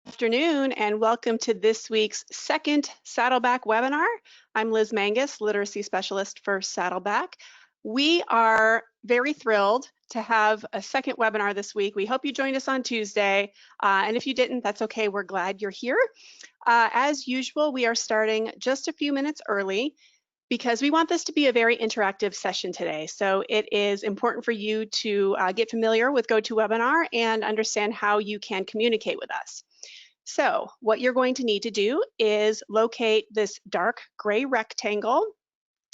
Afternoon and welcome to this week's second Saddleback webinar. I'm Liz Mangus, Literacy Specialist for Saddleback. We are very thrilled to have a second webinar this week. We hope you joined us on Tuesday, and if you didn't, that's okay. We're glad you're here. As usual, we are starting just a few minutes early because we want this to be a very interactive session today. So it is important for you to get familiar with GoToWebinar and understand how you can communicate with us. So what you're going to need to do is locate this dark gray rectangle.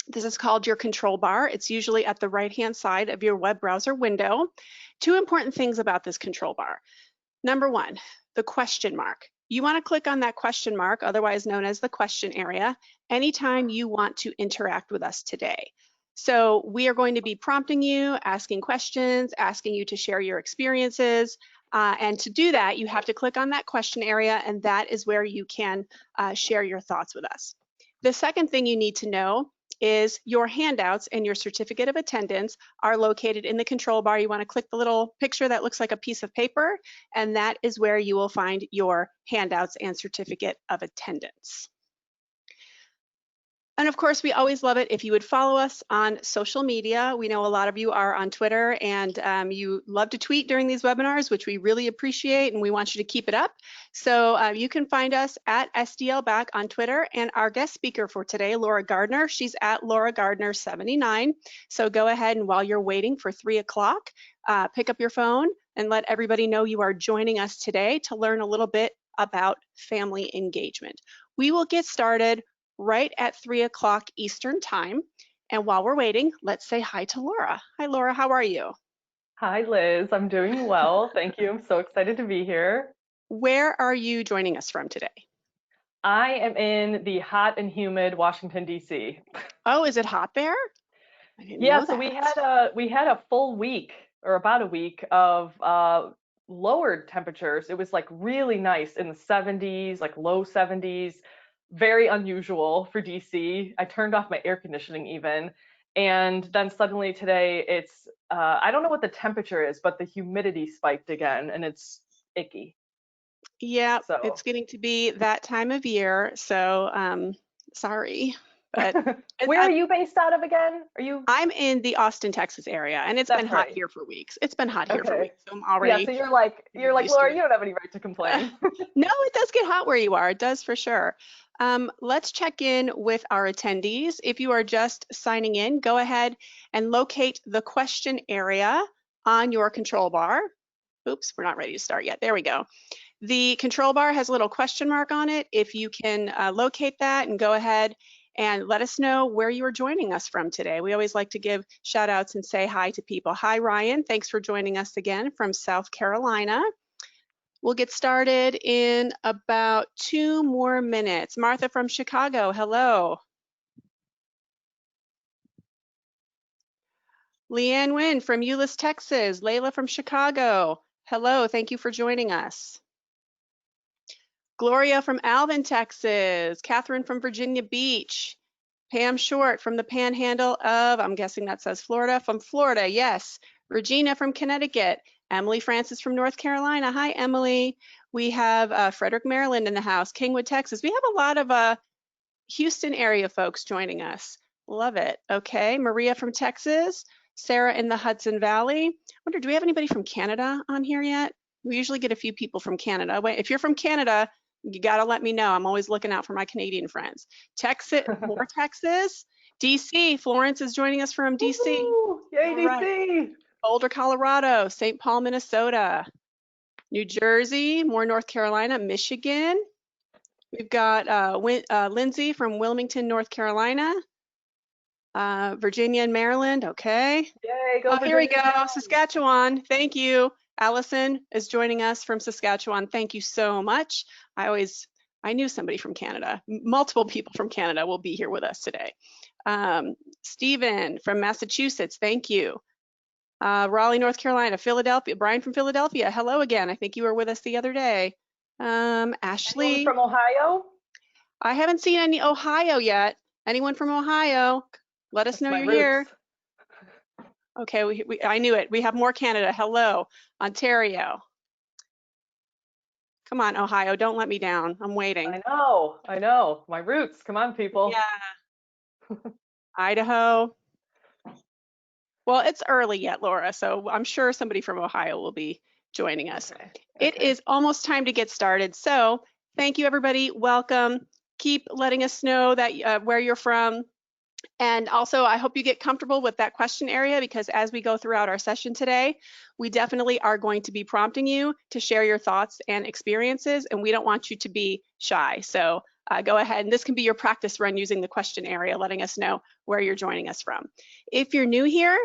This is called your control bar. It's usually at the right-hand side of your web browser window. Two important things about this control bar. Number one, the question mark. You want to click on that question mark, otherwise known as the question area, anytime you want to interact with us today. So we are going to be prompting you, asking questions, asking you to share your experiences. And to do that, you have to click on that question area, and that is where you can share your thoughts with us. The second thing you need to know is your handouts and your certificate of attendance are located in the control bar. You want to click the little picture that looks like a piece of paper, and that is where you will find your handouts and certificate of attendance. And of course, we always love it if you would follow us on social media. We know a lot of you are on Twitter and you love to tweet during these webinars, which we really appreciate, and we want you to keep it up. So you can find us at SDLback on Twitter, and our guest speaker for today, Laura Gardner, she's at Laura Gardner 79. So go ahead and while you're waiting for 3 o'clock, pick up your phone and let everybody know you are joining us today to learn a little bit about family engagement. We will get started right at 3 o'clock Eastern time. And while we're waiting, let's say hi to Laura. Hi, Laura, how are you? Hi, Liz. I'm doing well. Thank you. I'm so excited to be here. Where are you joining us from today? I am in the hot and humid Washington, D.C. Oh, is it hot there? I didn't Yeah, know so that. we had a full week or about a week of lowered temperatures. It was like really nice in the 70s, like low 70s. Very unusual for DC. I turned off my air conditioning even. And then suddenly today it's, I don't know what the temperature is, but the humidity spiked again and it's icky. Yeah, it's So, getting to be that time of year. So sorry, but where are you based out of again? Are you? I'm in the Austin, Texas area, and it's been That's hot right. here for weeks. It's been hot here for Okay. weeks. So I'm Yeah, so already you're like used to Laura, it. you don't have any right to complain. No, it does get hot where you are. It does for sure. Let's check in with our attendees. If you are just signing in, go ahead and locate the question area on your control bar. Oops, we're not ready to start yet. There we go. The control bar has a little question mark on it. If you can locate that and go ahead and let us know where you are joining us from today. We always like to give shout outs and say hi to people. Hi, Ryan. Thanks for joining us again from South Carolina. We'll get started in about 2 more minutes. Martha from Chicago, hello. Leanne Nguyen from Euless, Texas. Layla from Chicago, hello, thank you for joining us. Gloria from Alvin, Texas. Catherine from Virginia Beach. Pam Short from the panhandle of, I'm guessing that says Florida, from Florida, yes. Regina from Connecticut. Emily Francis from North Carolina. Hi, Emily. We have Frederick, Maryland in the house. Kingwood, Texas. We have a lot of Houston area folks joining us. Love it. Okay, Maria from Texas. Sarah in the Hudson Valley. I wonder, do we have anybody from Canada on here yet? We usually get a few people from Canada. Wait, if you're from Canada, you gotta let me know. I'm always looking out for my Canadian friends. Texas, more Texas. DC, Florence is joining us from DC. Yay, All right. DC! Boulder, Colorado, St. Paul, Minnesota, New Jersey, more North Carolina, Michigan. We've got Lindsay from Wilmington, North Carolina, Virginia and Maryland, okay. Yay, go Oh, here we Virginia, go, go! Saskatchewan, thank you. Allison is joining us from Saskatchewan, thank you so much. I knew somebody from Canada. Multiple people from Canada will be here with us today. Stephen from Massachusetts, thank you. Raleigh, North Carolina, Philadelphia, Brian from Philadelphia, hello again. I think you were with us the other day. Ashley. Anyone from Ohio? I haven't seen any Ohio yet. Anyone from Ohio? Let us That's know my you're roots. here. Okay, I knew it. We have more Canada. Hello, Ontario. Come on, Ohio, don't let me down. I'm waiting. I know. My roots. Come on, people. Yeah. Idaho. Well, it's early yet, Laura, so I'm sure somebody from Ohio will be joining us. Okay. It Okay. is almost time to get started. So thank you, everybody. Welcome. Keep letting us know that where you're from. And also, I hope you get comfortable with that question area, because as we go throughout our session today, we definitely are going to be prompting you to share your thoughts and experiences, and we don't want you to be shy. So go ahead, and this can be your practice run using the question area, letting us know where you're joining us from. If you're new here,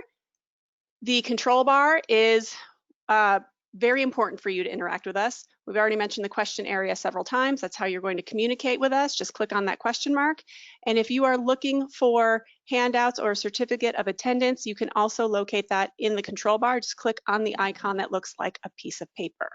the control bar is very important for you to interact with us. We've already mentioned the question area several times. That's how you're going to communicate with us. Just click on that question mark. And if you are looking for handouts or a certificate of attendance, you can also locate that in the control bar. Just click on the icon that looks like a piece of paper.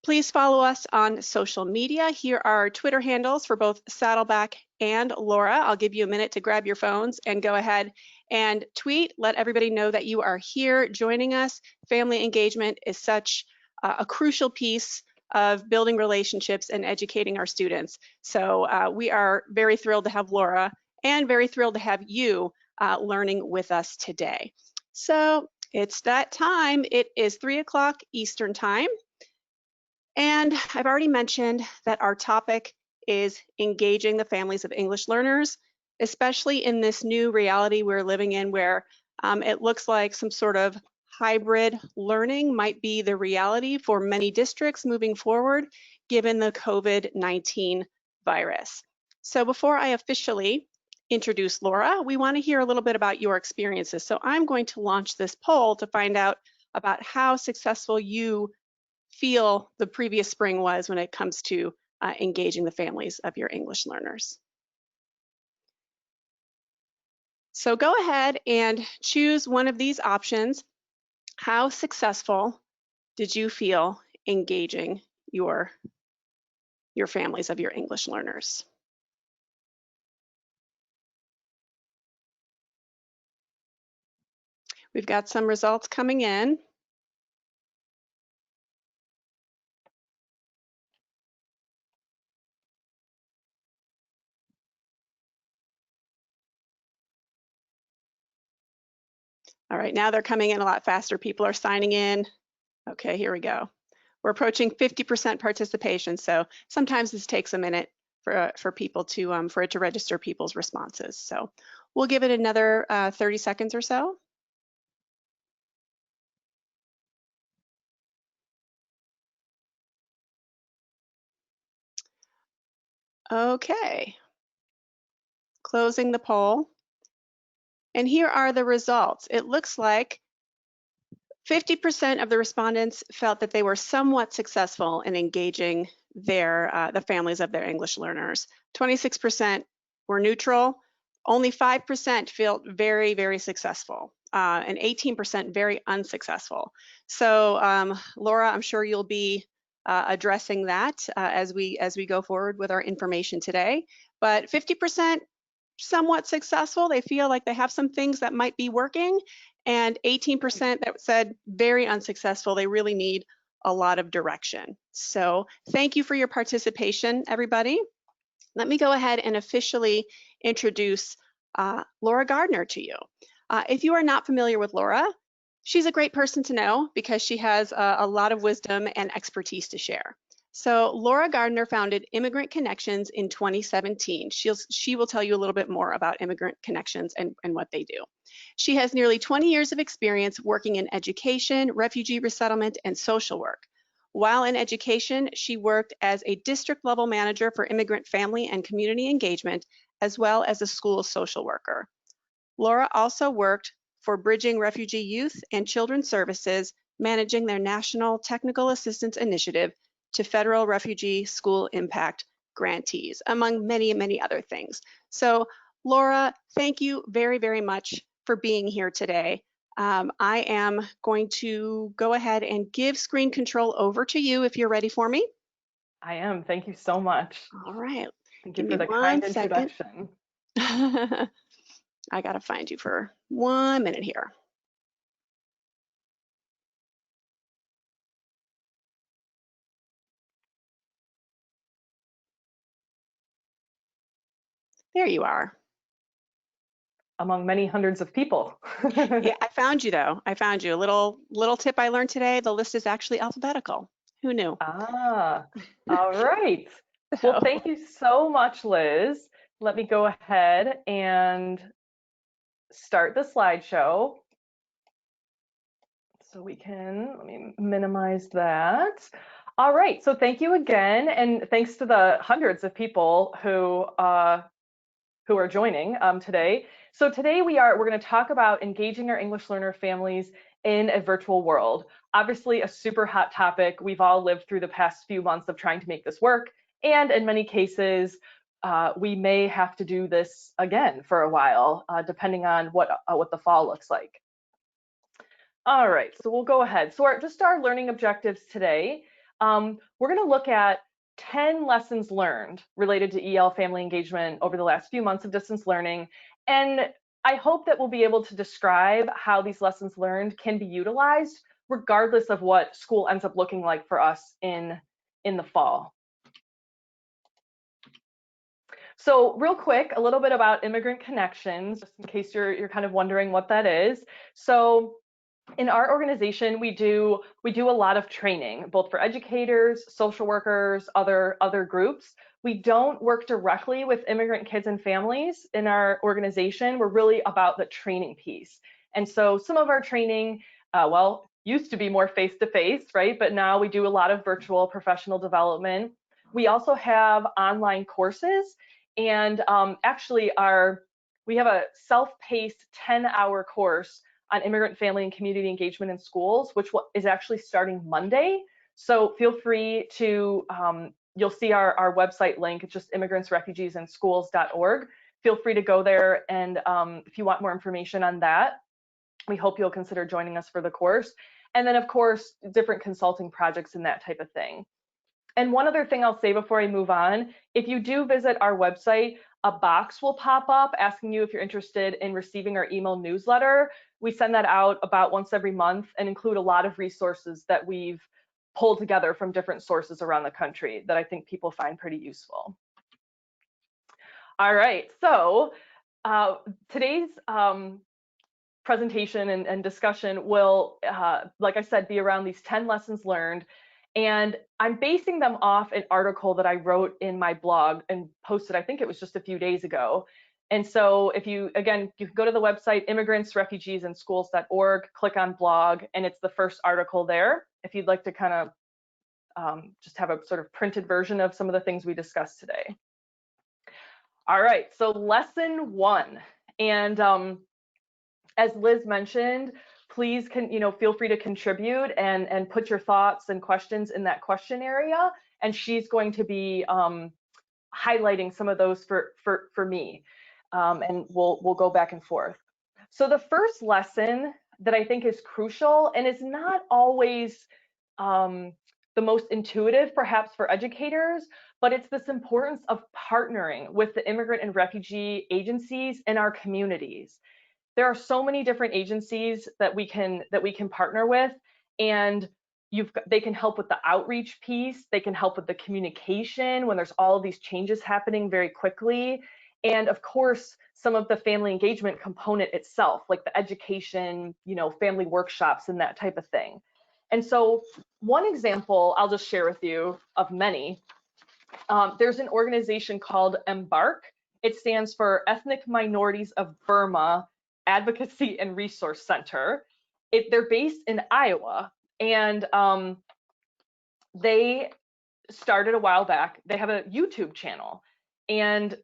Please follow us on social media. Here are our Twitter handles for both Saddleback and Laura. I'll give you a minute to grab your phones and go ahead and tweet. Let everybody know that you are here joining us. Family engagement is such a crucial piece of building relationships and educating our students. So we are very thrilled to have Laura and very thrilled to have you learning with us today. So it's that time. It is 3 o'clock Eastern time. And I've already mentioned that our topic is engaging the families of English learners, especially in this new reality we're living in, where it looks like some sort of hybrid learning might be the reality for many districts moving forward, given the COVID-19 virus. So before I officially introduce Laura, we want to hear a little bit about your experiences. So I'm going to launch this poll to find out about how successful you feel the previous spring was when it comes to engaging the families of your English learners. So go ahead and choose one of these options. How successful did you feel engaging your families of your English learners? We've got some results coming in. All right, now they're coming in a lot faster. People are signing in. Okay, here we go. We're approaching 50% participation, so sometimes this takes a minute for people to for it to register people's responses. So we'll give it another 30 seconds or so. Okay, closing the poll. And here are the results. It looks like 50% of the respondents felt that they were somewhat successful in engaging the families of their English learners. 26% were neutral. Only 5% felt very, very successful, and 18% very unsuccessful. So Laura, I'm sure you'll be addressing that as we go forward with our information today. But 50% somewhat successful. They feel like they have some things that might be working, and 18% that said very unsuccessful. They really need a lot of direction. So thank you for your participation, everybody. Let me go ahead and officially introduce Laura Gardner to you. If you are not familiar with Laura, she's a great person to know because she has a lot of wisdom and expertise to share. So Laura Gardner founded Immigrant Connections in 2017. She will tell you a little bit more about Immigrant Connections and what they do. She has nearly 20 years of experience working in education, refugee resettlement, and social work. While in education, she worked as a district level manager for immigrant family and community engagement, as well as a school social worker. Laura also worked for Bridging Refugee Youth and Children's Services, managing their National Technical Assistance Initiative to federal Refugee School Impact Grantees, among many, many other things. So Laura, thank you very, very much for being here today. I am going to go ahead and give screen control over to you if you're ready for me. I am. Thank you so much. All right. Thank you for the kind introduction. I got to find you for 1 minute here. There you are. Among many hundreds of people. Yeah, I found you though. I found you. A little tip I learned today, the list is actually alphabetical. Who knew? Ah, all right. Well, So, thank you so much, Liz. Let me go ahead and start the slideshow. So let me minimize that. All right, so thank you again, and thanks to the hundreds of people who are joining today. So today we're going to talk about engaging our English learner families in a virtual world. Obviously a super hot topic. We've all lived through the past few months of trying to make this work, and in many cases, we may have to do this again for a while, depending on what the fall looks like. All right, so we'll go ahead. So just our learning objectives today. We're going to look at 10 lessons learned related to EL family engagement over the last few months of distance learning. And I hope that we'll be able to describe how these lessons learned can be utilized regardless of what school ends up looking like for us in the fall. So real quick, a little bit about Immigrant Connections, just in case you're kind of wondering what that is. So in our organization, we do a lot of training, both for educators, social workers, other groups. We don't work directly with immigrant kids and families in our organization. We're really about the training piece. And so some of our training, used to be more face-to-face, right? But now we do a lot of virtual professional development. We also have online courses, and actually we have a self-paced 10-hour course on immigrant family and community engagement in schools, which is actually starting Monday. So feel free to, you'll see our website link. It's just immigrantsrefugeesandschools.org. Feel free to go there, and if you want more information on that, we hope you'll consider joining us for the course. And then of course, different consulting projects and that type of thing. And one other thing I'll say before I move on, if you do visit our website, a box will pop up asking you if you're interested in receiving our email newsletter. We send that out about once every month and include a lot of resources that we've pulled together from different sources around the country that I think people find pretty useful. All right, so today's presentation and discussion will, like I said, be around these 10 lessons learned. And I'm basing them off an article that I wrote in my blog and posted, I think it was just a few days ago. And so if you can go to the website, immigrantsrefugeesandschools.org, click on blog, and it's the first article there, if you'd like to kind of just have a sort of printed version of some of the things we discussed today. All right, so lesson 1. And as Liz mentioned, please feel free to contribute and put your thoughts and questions in that question area, and she's going to be highlighting some of those for me, and we'll go back and forth. So the first lesson that I think is crucial and is not always the most intuitive perhaps for educators, but it's this importance of partnering with the immigrant and refugee agencies in our communities. There are so many different agencies that we can partner with, and they can help with the outreach piece, they can help with the communication when there's all of these changes happening very quickly, and of course some of the family engagement component itself, like the education, family workshops and that type of thing. And so one example I'll just share with you of many, there's an organization called Embark. It stands for Ethnic Minorities of Burma Advocacy and Resource Center. They're based in Iowa, and they started a while back. They have a YouTube channel, and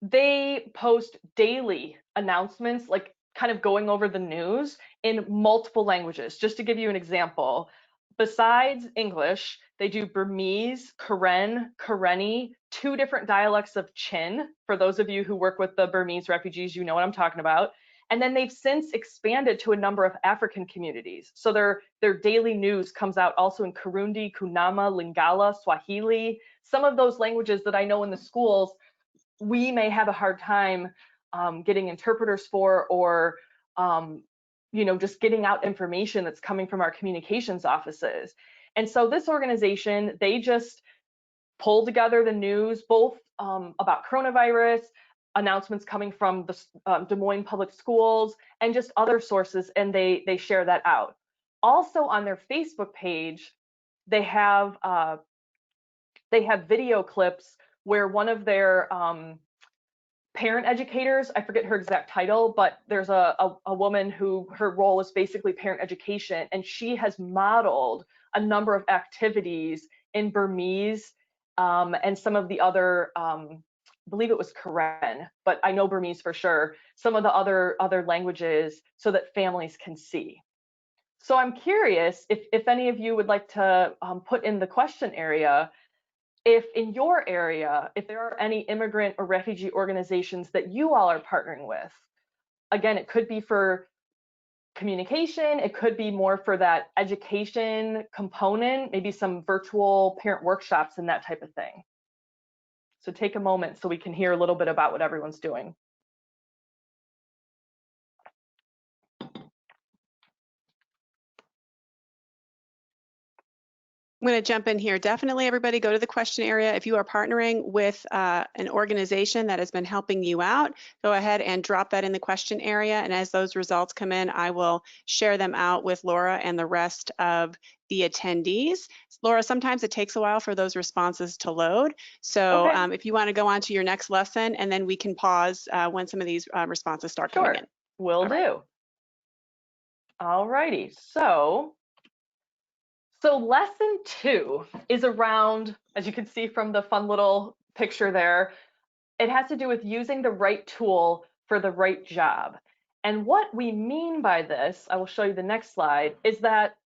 they post daily announcements, like kind of going over the news in multiple languages. Just to give you an example, besides English, they do Burmese, Karen, Karenni, 2 different dialects of Chin. For those of you who work with the Burmese refugees, you know what I'm talking about. And then they've since expanded to a number of African communities. So their daily news comes out also in Kirundi, Kunama, Lingala, Swahili, some of those languages that I know in the schools we may have a hard time getting interpreters for, or just getting out information that's coming from our communications offices. And so this organization, they just pull together the news, both about coronavirus, announcements coming from the Des Moines Public Schools and just other sources, and they share that out. Also on their Facebook page, they have video clips where one of their parent educators, I forget her exact title, but there's a woman who her role is basically parent education, and she has modeled a number of activities in Burmese and some of the other, I believe it was Karen, but I know Burmese for sure, some of the other languages so that families can see. So I'm curious if any of you would like to put in the question area, if in your area, if there are any immigrant or refugee organizations that you all are partnering with. Again, it could be for communication, it could be more for that education component, maybe some virtual parent workshops and that type of thing. So take a moment so we can hear a little bit about what everyone's doing. I'm going to jump in here. Definitely everybody go to the question area. If you are partnering with an organization that has been helping you out, go ahead and drop that in the question area. And as those results come in, I will share them out with Laura and the rest of the attendees. Laura, sometimes it takes a while for those responses to load. So Okay. if you want to go on to your next lesson, and then we can pause when some of these responses start coming in. Will do. All righty. So lesson 2 is around, as you can see from the fun little picture there, it has to do with using the right tool for the right job. And what we mean by this, I will show you the next slide, is that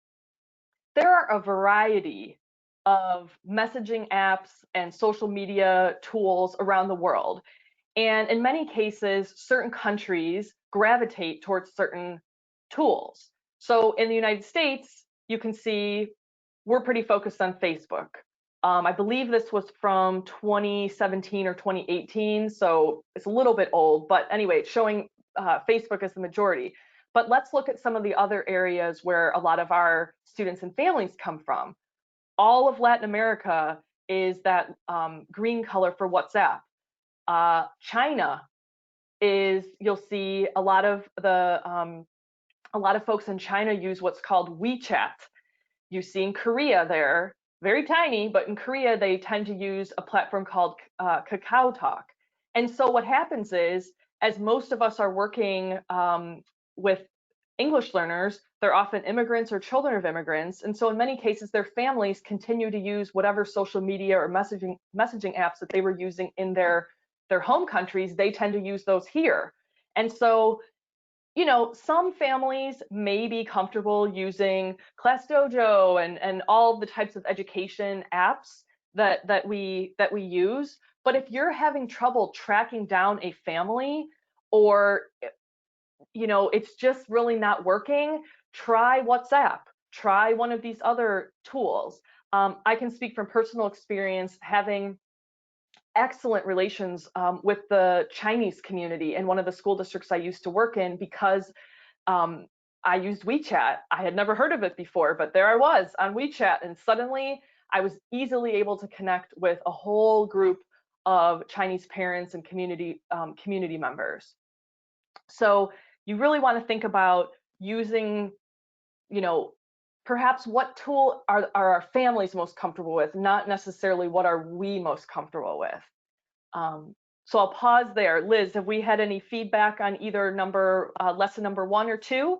there are a variety of messaging apps and social media tools around the world. And in many cases, certain countries gravitate towards certain tools. So in the United States, you can see we're pretty focused on Facebook. I believe this was from 2017 or 2018, so it's a little bit old, but anyway, it's showing Facebook as the majority. But let's look at some of the other areas where a lot of our students and families come from. All of Latin America is that green color for WhatsApp. China is, you'll see a lot of folks in China use what's called WeChat. You see in Korea there, very tiny, but in Korea they tend to use a platform called Kakao Talk. And so what happens is, as most of us are working with English learners, they're often immigrants or children of immigrants. And so in many cases, their families continue to use whatever social media or messaging apps that they were using in their home countries, they tend to use those here. And so, you know, some families may be comfortable using Class Dojo and all the types of education apps that we use. But if you're having trouble tracking down a family, or you know, it's just really not working, try WhatsApp, try one of these other tools. I can speak from personal experience, having excellent relations with the Chinese community in one of the school districts I used to work in, because I used WeChat. I had never heard of it before, but there I was on WeChat, and suddenly I was easily able to connect with a whole group of Chinese parents and community members. So you really want to think about using, you know, perhaps what tool are our families most comfortable with, not necessarily what are we most comfortable with. So I'll pause there. Liz, have we had any feedback on either lesson number 1 or 2?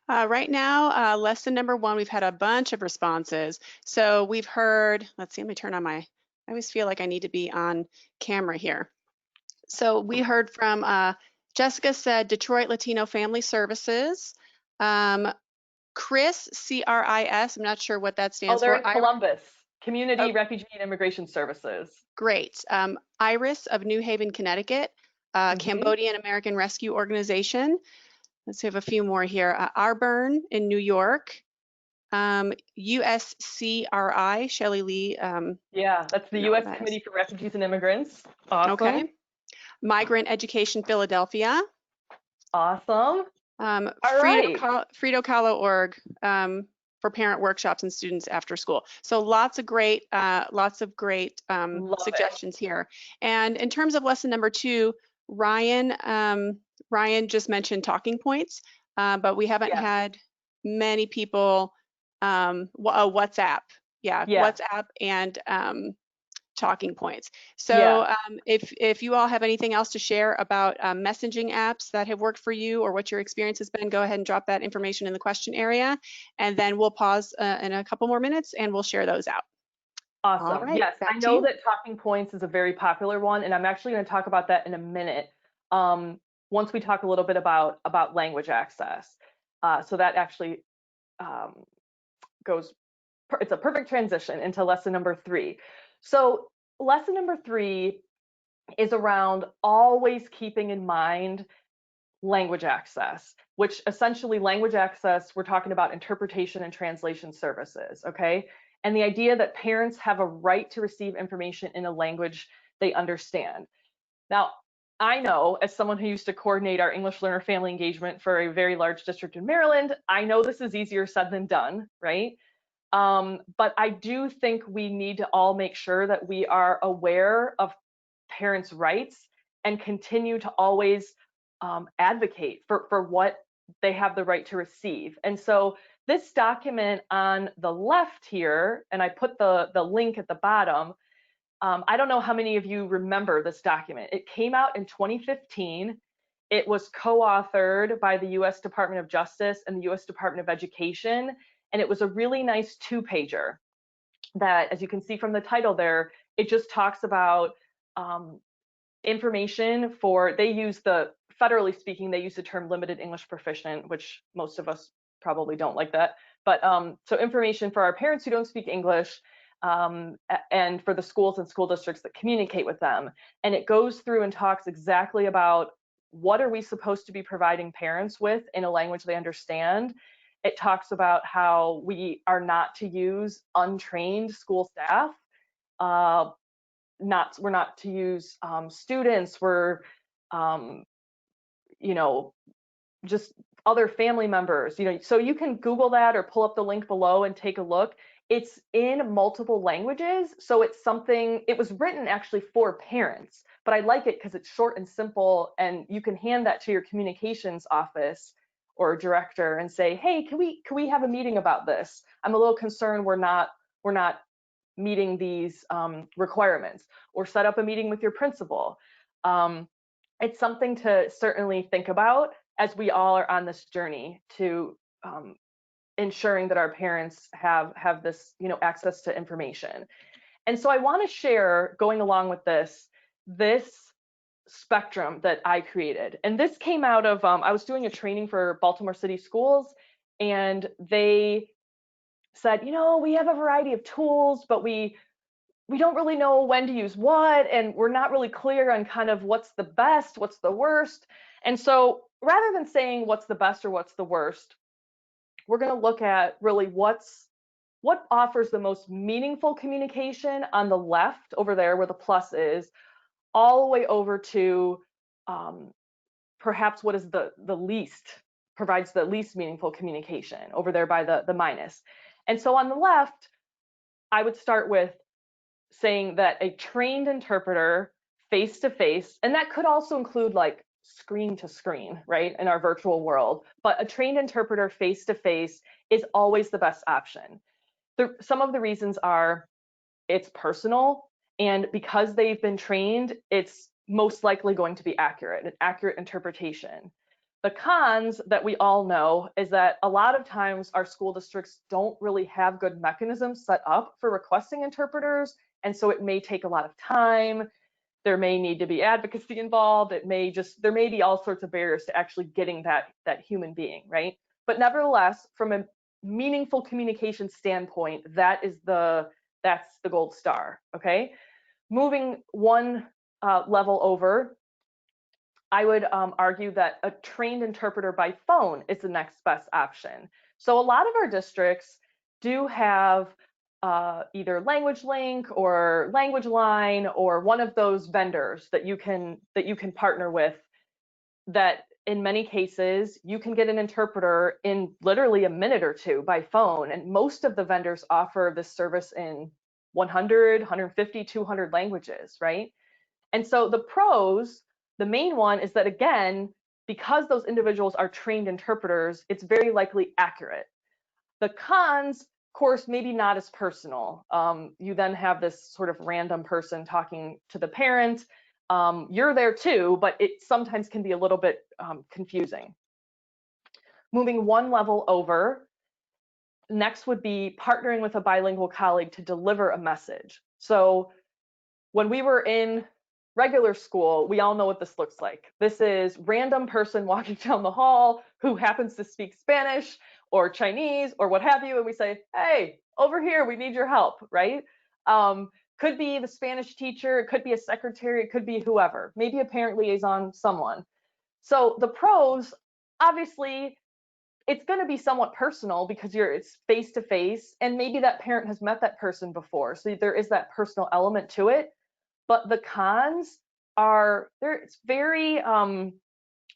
Right now, lesson number 1, we've had a bunch of responses. So we've heard, let's see, let me turn on I always feel like I need to be on camera here. So we heard from Jessica said Detroit Latino Family Services. Chris, C-R-I-S, I'm not sure what that stands for. Oh, they're in Columbus. Community, Refugee, and Immigration Services. Great. Iris of New Haven, Connecticut, Cambodian American Rescue Organization. Let's have a few more here. Arburn in New York. USCRI, Shelley Lee. Yeah, that's the U.S. Committee for Refugees and Immigrants. Awesome. Okay. Migrant Education Philadelphia. Awesome. Frito Kahlo org for parent workshops and students after school. So lots of great suggestions here. And in terms of lesson number 2, Ryan just mentioned talking points, but we haven't Yes. had many people, WhatsApp, Yeah. WhatsApp and talking points. Yeah. So if you all have anything else to share about messaging apps that have worked for you or what your experience has been, go ahead and drop that information in the question area, and then we'll pause in a couple more minutes and we'll share those out. All Awesome. right, Yes, back I to know you. that talking points is a very popular one, and I'm actually going to talk about that in a minute. Once we talk a little bit about language access. So that actually um, goes. It's a perfect transition into lesson number 3. So lesson number 3 is around always keeping in mind language access, which essentially language access, we're talking about interpretation and translation services, okay? And the idea that parents have a right to receive information in a language they understand. Now, I know as someone who used to coordinate our English learner family engagement for a very large district in Maryland, I know this is easier said than done, right? But I do think we need to all make sure that we are aware of parents' rights and continue to always advocate for what they have the right to receive. And so this document on the left here, and I put the link at the bottom, I don't know how many of you remember this document. It came out in 2015. It was co-authored by the US Department of Justice and the US Department of Education, and it was a really nice 2-pager that, as you can see from the title there, it just talks about information for, they use the, federally speaking, they use the term limited English proficient, which most of us probably don't like that. But so information for our parents who don't speak English, and for the schools and school districts that communicate with them. And it goes through and talks exactly about what are we supposed to be providing parents with in a language they understand. It talks about how we are not to use untrained school staff. We're not to use students. We're, you know, just other family members. You know, so you can Google that or pull up the link below and take a look. It's in multiple languages, so it's something. It was written actually for parents, but I like it because it's short and simple, and you can hand that to your communications office or director and say, hey, can we have a meeting about this? I'm a little concerned we're not meeting these requirements, or set up a meeting with your principal. It's something to certainly think about as we all are on this journey to ensuring that our parents have this, you know, access to information. And so I want to share, going along with this spectrum that I created. And this came out of, I was doing a training for Baltimore City Schools, and they said, you know, we have a variety of tools, but we don't really know when to use what, and we're not really clear on kind of what's the best, what's the worst. And so rather than saying what's the best or what's the worst, we're going to look at really what offers the most meaningful communication on the left over there where the plus is, all the way over to perhaps what is the least, provides the least meaningful communication over there by the minus. And so on the left, I would start with saying that a trained interpreter face to face, and that could also include like screen to screen, right, in our virtual world, but a trained interpreter face to face is always the best option. Some of the reasons are it's personal, and because they've been trained, it's most likely going to be accurate, an accurate interpretation. The cons that we all know is that a lot of times our school districts don't really have good mechanisms set up for requesting interpreters, and so it may take a lot of time. There may need to be advocacy involved. There may be all sorts of barriers to actually getting that human being, right? But nevertheless, from a meaningful communication standpoint, that's the gold star, okay? Moving one level over, I would argue that a trained interpreter by phone is the next best option. So a lot of our districts do have either Language Link or Language Line or one of those vendors that you can partner with, that in many cases you can get an interpreter in literally a minute or two by phone, and most of the vendors offer this service in 100, 150, 200 languages, right? And so the pros The main one is that, again, because those individuals are trained interpreters, it's very likely accurate. The cons, of course, maybe not as personal. You then have this sort of random person talking to the parent. You're there too, but it sometimes can be a little bit confusing. Moving one level over, next would be partnering with a bilingual colleague to deliver a message. So when we were in regular school, we all know what this looks like. This is random person walking down the hall who happens to speak Spanish or Chinese or what have you, and we say, hey, over here, we need your help, right? Could be the Spanish teacher, it could be a secretary, it could be whoever, maybe a parent liaison, someone. So the pros, obviously, it's going to be somewhat personal because it's face to face, and maybe that parent has met that person before, so there is that personal element to it. But the cons are it's very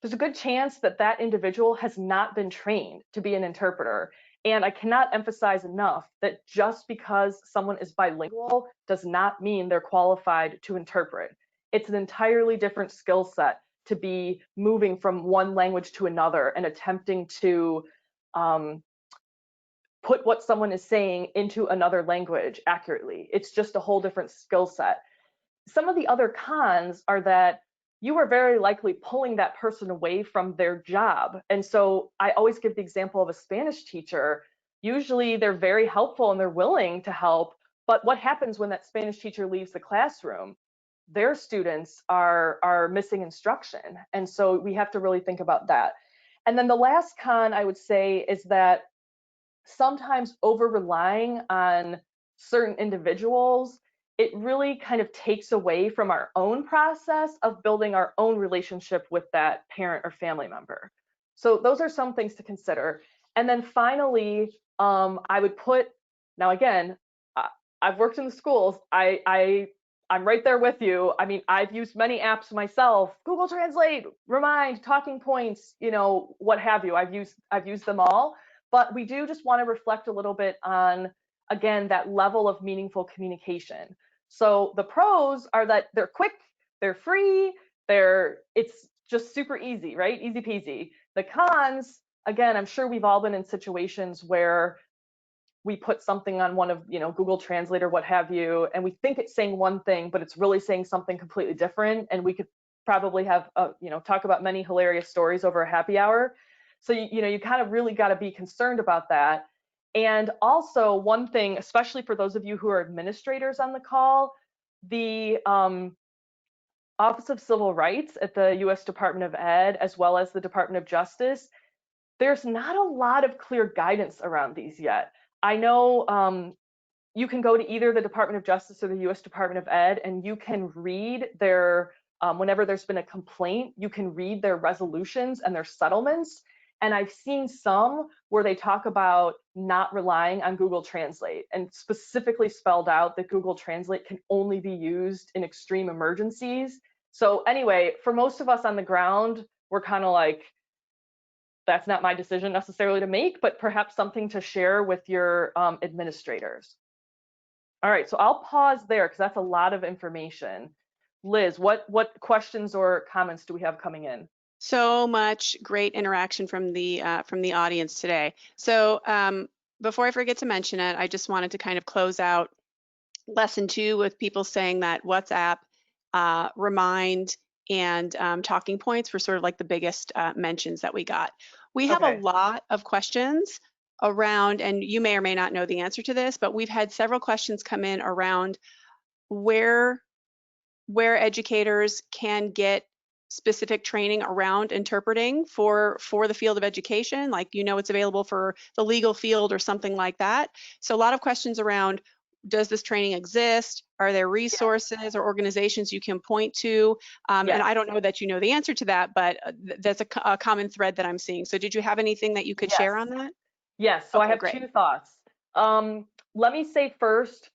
there's a good chance that that individual has not been trained to be an interpreter. And I cannot emphasize enough that just because someone is bilingual does not mean they're qualified to interpret. It's an entirely different skill set to be moving from one language to another and attempting to put what someone is saying into another language accurately. It's just a whole different skill set. Some of the other cons are that you are very likely pulling that person away from their job. And so I always give the example of a Spanish teacher. Usually they're very helpful and they're willing to help, but what happens when that Spanish teacher leaves the classroom? Their students are missing instruction. And so we have to really think about that. And then the last con I would say is that sometimes over relying on certain individuals, it really kind of takes away from our own process of building our own relationship with that parent or family member. So those are some things to consider. And then finally, I would put, now again, I've worked in the schools. I'm right there with you. I mean, I've used many apps myself, Google Translate, Remind, Talking Points, what have you. I've used them all. But we do just want to reflect a little bit on, again, that level of meaningful communication. So the pros are that they're quick, they're free, it's just super easy, right? Easy peasy. The cons, again, I'm sure we've all been in situations where we put something on one of, Google Translate or what have you, and we think it's saying one thing, but it's really saying something completely different. And we could probably have, talk about many hilarious stories over a happy hour. So, you kind of really got to be concerned about that. And also one thing, especially for those of you who are administrators on the call, the Office of Civil Rights at the US Department of Ed, as well as the Department of Justice, there's not a lot of clear guidance around these yet. I know you can go to either the Department of Justice or the US Department of Ed, and you can read their, whenever there's been a complaint, you can read their resolutions and their settlements. And I've seen some where they talk about not relying on Google Translate and specifically spelled out that Google Translate can only be used in extreme emergencies. So anyway, for most of us on the ground, we're kind of like, that's not my decision necessarily to make, but perhaps something to share with your administrators. All right, so I'll pause there because that's a lot of information. Liz, what questions or comments do we have coming in? So much great interaction from the audience today. So before I forget to mention it, I just wanted to kind of close out lesson 2 with people saying that WhatsApp, Remind, and Talking Points were sort of like the biggest mentions that we got. We have a lot of questions around, and you may or may not know the answer to this, but we've had several questions come in around where educators can get specific training around interpreting for the field of education, like it's available for the legal field or something like that. So a lot of questions around, does this training exist? Are there resources or organizations you can point to? And I don't know that you know the answer to that, but that's a common thread that I'm seeing. So did you have anything that you could share on that? Yes, so I have 2 thoughts. Let me say first,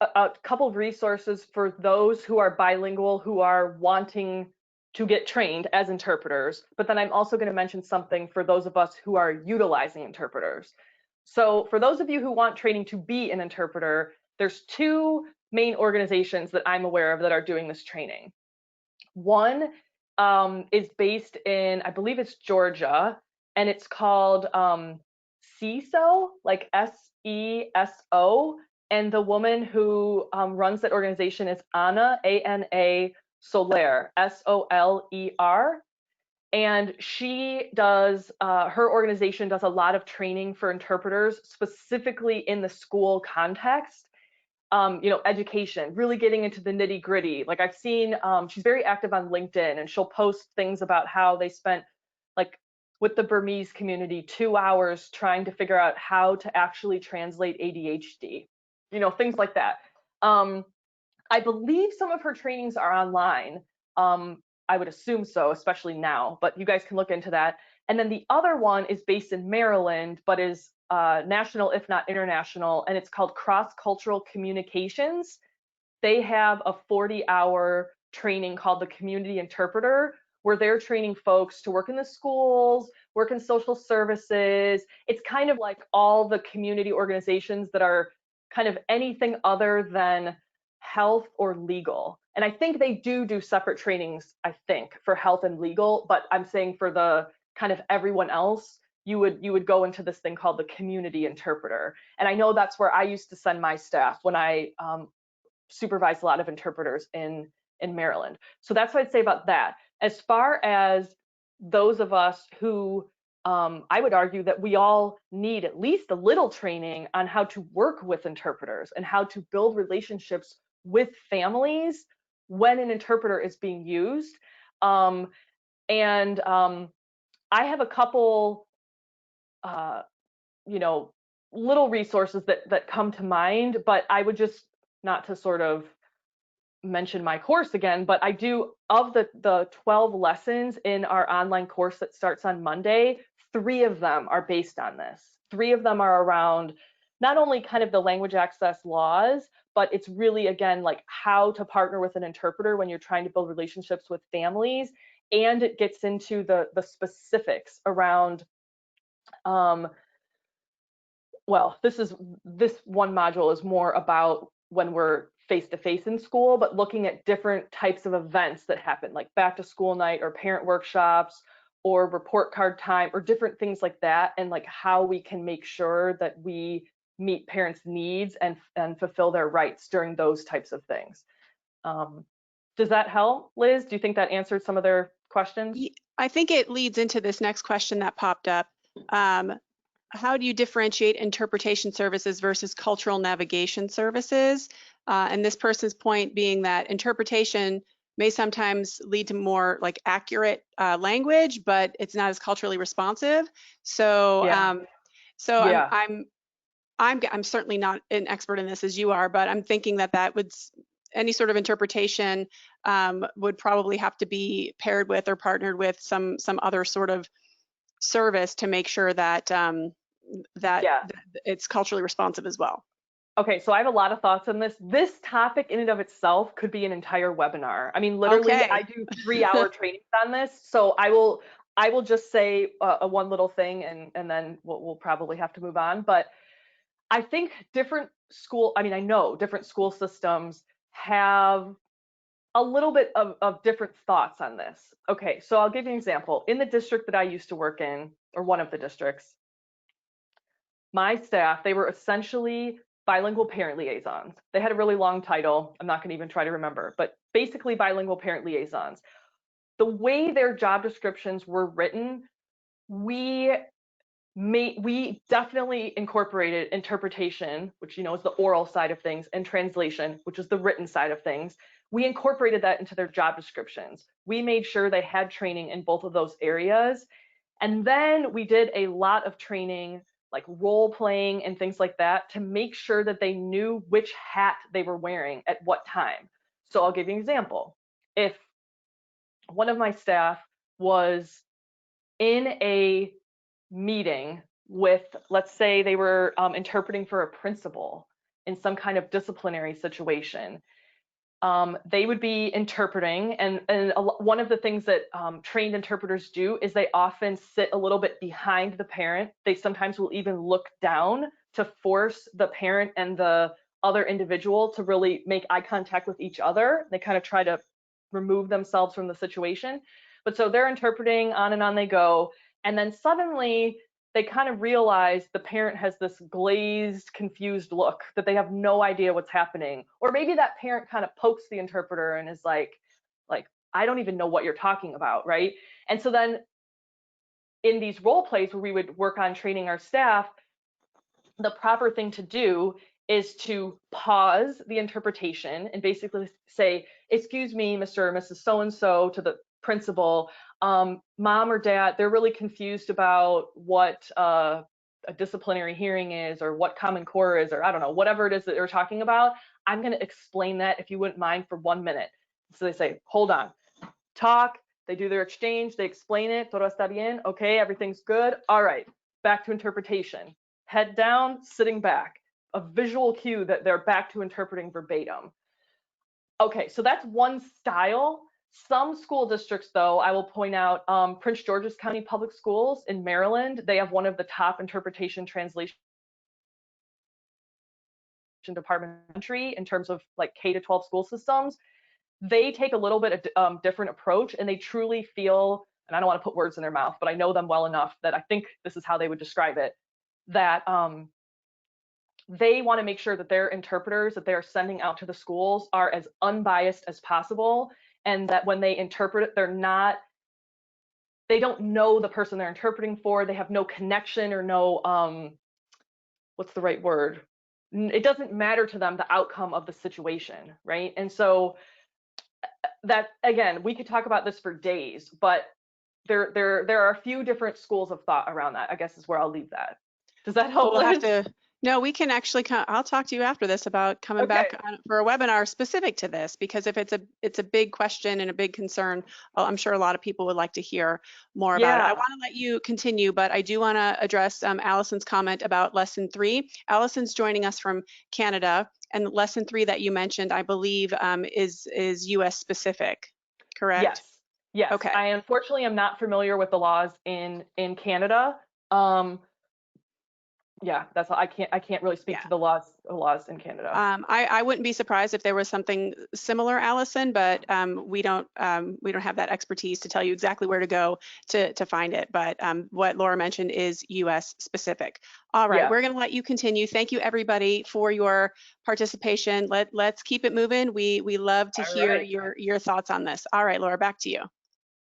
a couple of resources for those who are bilingual, who are wanting to get trained as interpreters, but then I'm also going to mention something for those of us who are utilizing interpreters. So for those of you who want training to be an interpreter, there's 2 main organizations that I'm aware of that are doing this training. One is based in, I believe it's Georgia, and it's called CESO, like SESO. And the woman who runs that organization is Anna, A-N-A Soler, S-O-L-E-R. And she does, her organization does a lot of training for interpreters, specifically in the school context. Education, really getting into the nitty gritty. Like I've seen, she's very active on LinkedIn, and she'll post things about how they spent, like with the Burmese community, 2 hours trying to figure out how to actually translate ADHD, things like that. I believe some of her trainings are online. I would assume so, especially now, but you guys can look into that. And then the other one is based in Maryland, but is national, if not international, and it's called Cross-Cultural Communications. They have a 40-hour training called the Community Interpreter, where they're training folks to work in the schools, work in social services. It's kind of like all the community organizations that are kind of anything other than health or legal. And I think they do separate trainings, I think, for health and legal, but I'm saying for the kind of everyone else, you would go into this thing called the community interpreter. And I know that's where I used to send my staff when I supervised a lot of interpreters in Maryland. So that's what I'd say about that. As far as those of us who I would argue that we all need at least a little training on how to work with interpreters and how to build relationships with families when an interpreter is being used. I have a couple, little resources that come to mind, but I would just, not to sort of mention my course again, but I do, of the 12 lessons in our online course that starts on Monday, 3 of them are based on this. 3 of them are around not only kind of the language access laws, but it's really, again, like how to partner with an interpreter when you're trying to build relationships with families. And it gets into the specifics around, this one module is more about when we're face-to-face in school, but looking at different types of events that happen, like back to school night or parent workshops or report card time or different things like that, and like how we can make sure that we meet parents' needs and fulfill their rights during those types of things. Does that help, Liz? Do you think that answered some of their questions? I think it leads into this next question that popped up. How do you differentiate interpretation services versus cultural navigation services? And this person's point being that interpretation may sometimes lead to more like accurate language, but it's not as culturally responsive. So, Yeah. I'm certainly not an expert in this as you are, but I'm thinking that would, any sort of interpretation would probably have to be paired with or partnered with some other sort of service to make sure that it's culturally responsive as well. Okay, so I have a lot of thoughts on this. This topic in and of itself could be an entire webinar. I mean, literally, Okay. I do 3-hour trainings on this. So I will just say one little thing, and then we'll probably have to move on. But I think I know different school systems have a little bit of different thoughts on this. Okay, so I'll give you an example. In the district that I used to work in, or one of the districts, my staff, they were essentially bilingual parent liaisons. They had a really long title. I'm not going to even try to remember, but basically bilingual parent liaisons. The way their job descriptions were written, we definitely incorporated interpretation, which is the oral side of things, and translation, which is the written side of things. We incorporated that into their job descriptions. We made sure they had training in both of those areas. And then we did a lot of training, like role playing and things like that, to make sure that they knew which hat they were wearing at what time. So I'll give you an example. If one of my staff was in a meeting with, let's say they were interpreting for a principal in some kind of disciplinary situation, they would be interpreting, and one of the things that trained interpreters do is they often sit a little bit behind the parent. They sometimes will even look down to force the parent and the other individual to really make eye contact with each other. They kind of try to remove themselves from the situation. But so they're interpreting, on and on they go. And then suddenly they kind of realize the parent has this glazed, confused look, that they have no idea what's happening. Or maybe that parent kind of pokes the interpreter and is like, I don't even know what you're talking about, right? And so then in these role plays where we would work on training our staff, the proper thing to do is to pause the interpretation and basically say, excuse me, Mr. or Mrs. So-and-so, to the principal, mom or dad, they're really confused about what a disciplinary hearing is, or what Common Core is, or I don't know, whatever it is that they're talking about. I'm going to explain that, if you wouldn't mind, for 1 minute. So they say, hold on, talk, they do their exchange, they explain it, todo está bien, okay, everything's good, all right, back to interpretation. Head down, sitting back, a visual cue that they're back to interpreting verbatim. Okay, so that's one style. Some school districts, though, I will point out, Prince George's County Public Schools in Maryland, they have one of the top interpretation translation department in the country in terms of like K-12 school systems. They take a little bit of different approach, and they truly feel, and I don't want to put words in their mouth, but I know them well enough that I think this is how they would describe it, that they want to make sure that their interpreters that they're sending out to the schools are as unbiased as possible, and that when they interpret it, they don't know the person they're interpreting for, they have no connection or no, what's the right word? It doesn't matter to them the outcome of the situation, right? And so that, again, we could talk about this for days, but there are a few different schools of thought around that, I guess, is where I'll leave that. Does that help, We'll have Liz? to, no, we can actually come, I'll talk to you after this about coming Okay. back for a webinar specific to this, because if it's a big question and a big concern, I'm sure a lot of people would like to hear more about it. I want to let you continue, but I do want to address Allison's comment about lesson 3. Allison's joining us from Canada, and lesson 3 that you mentioned, I believe, is US specific, correct? Yes. Yes. Okay. I unfortunately am not familiar with the laws in Canada. Yeah, that's all. I can't really speak to the laws in Canada. I wouldn't be surprised if there was something similar, Allison, but we don't have that expertise to tell you exactly where to go to find it. But what Laura mentioned is US specific. All right, Yeah. we're going to let you continue. Thank you, everybody, for your participation. Let's keep it moving. We love to hear your thoughts on this. All right, Laura, back to you.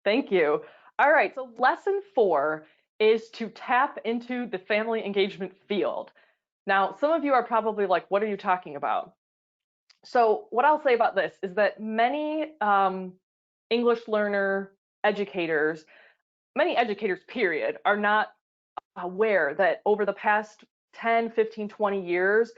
Thank you. All right, so lesson 4 is to tap into the family engagement field. Now, some of you are probably like, what are you talking about? So what I'll say about this is that many English learner educators, many educators, period, are not aware that over the past 10, 15, 20 years,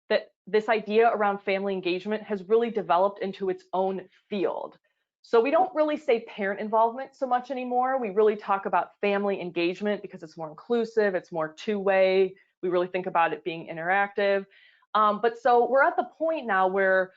that this idea around family engagement has really developed into its own field. So we don't really say parent involvement so much anymore. We really talk about family engagement because it's more inclusive, it's more two-way. We really think about it being interactive. But so we're at the point now where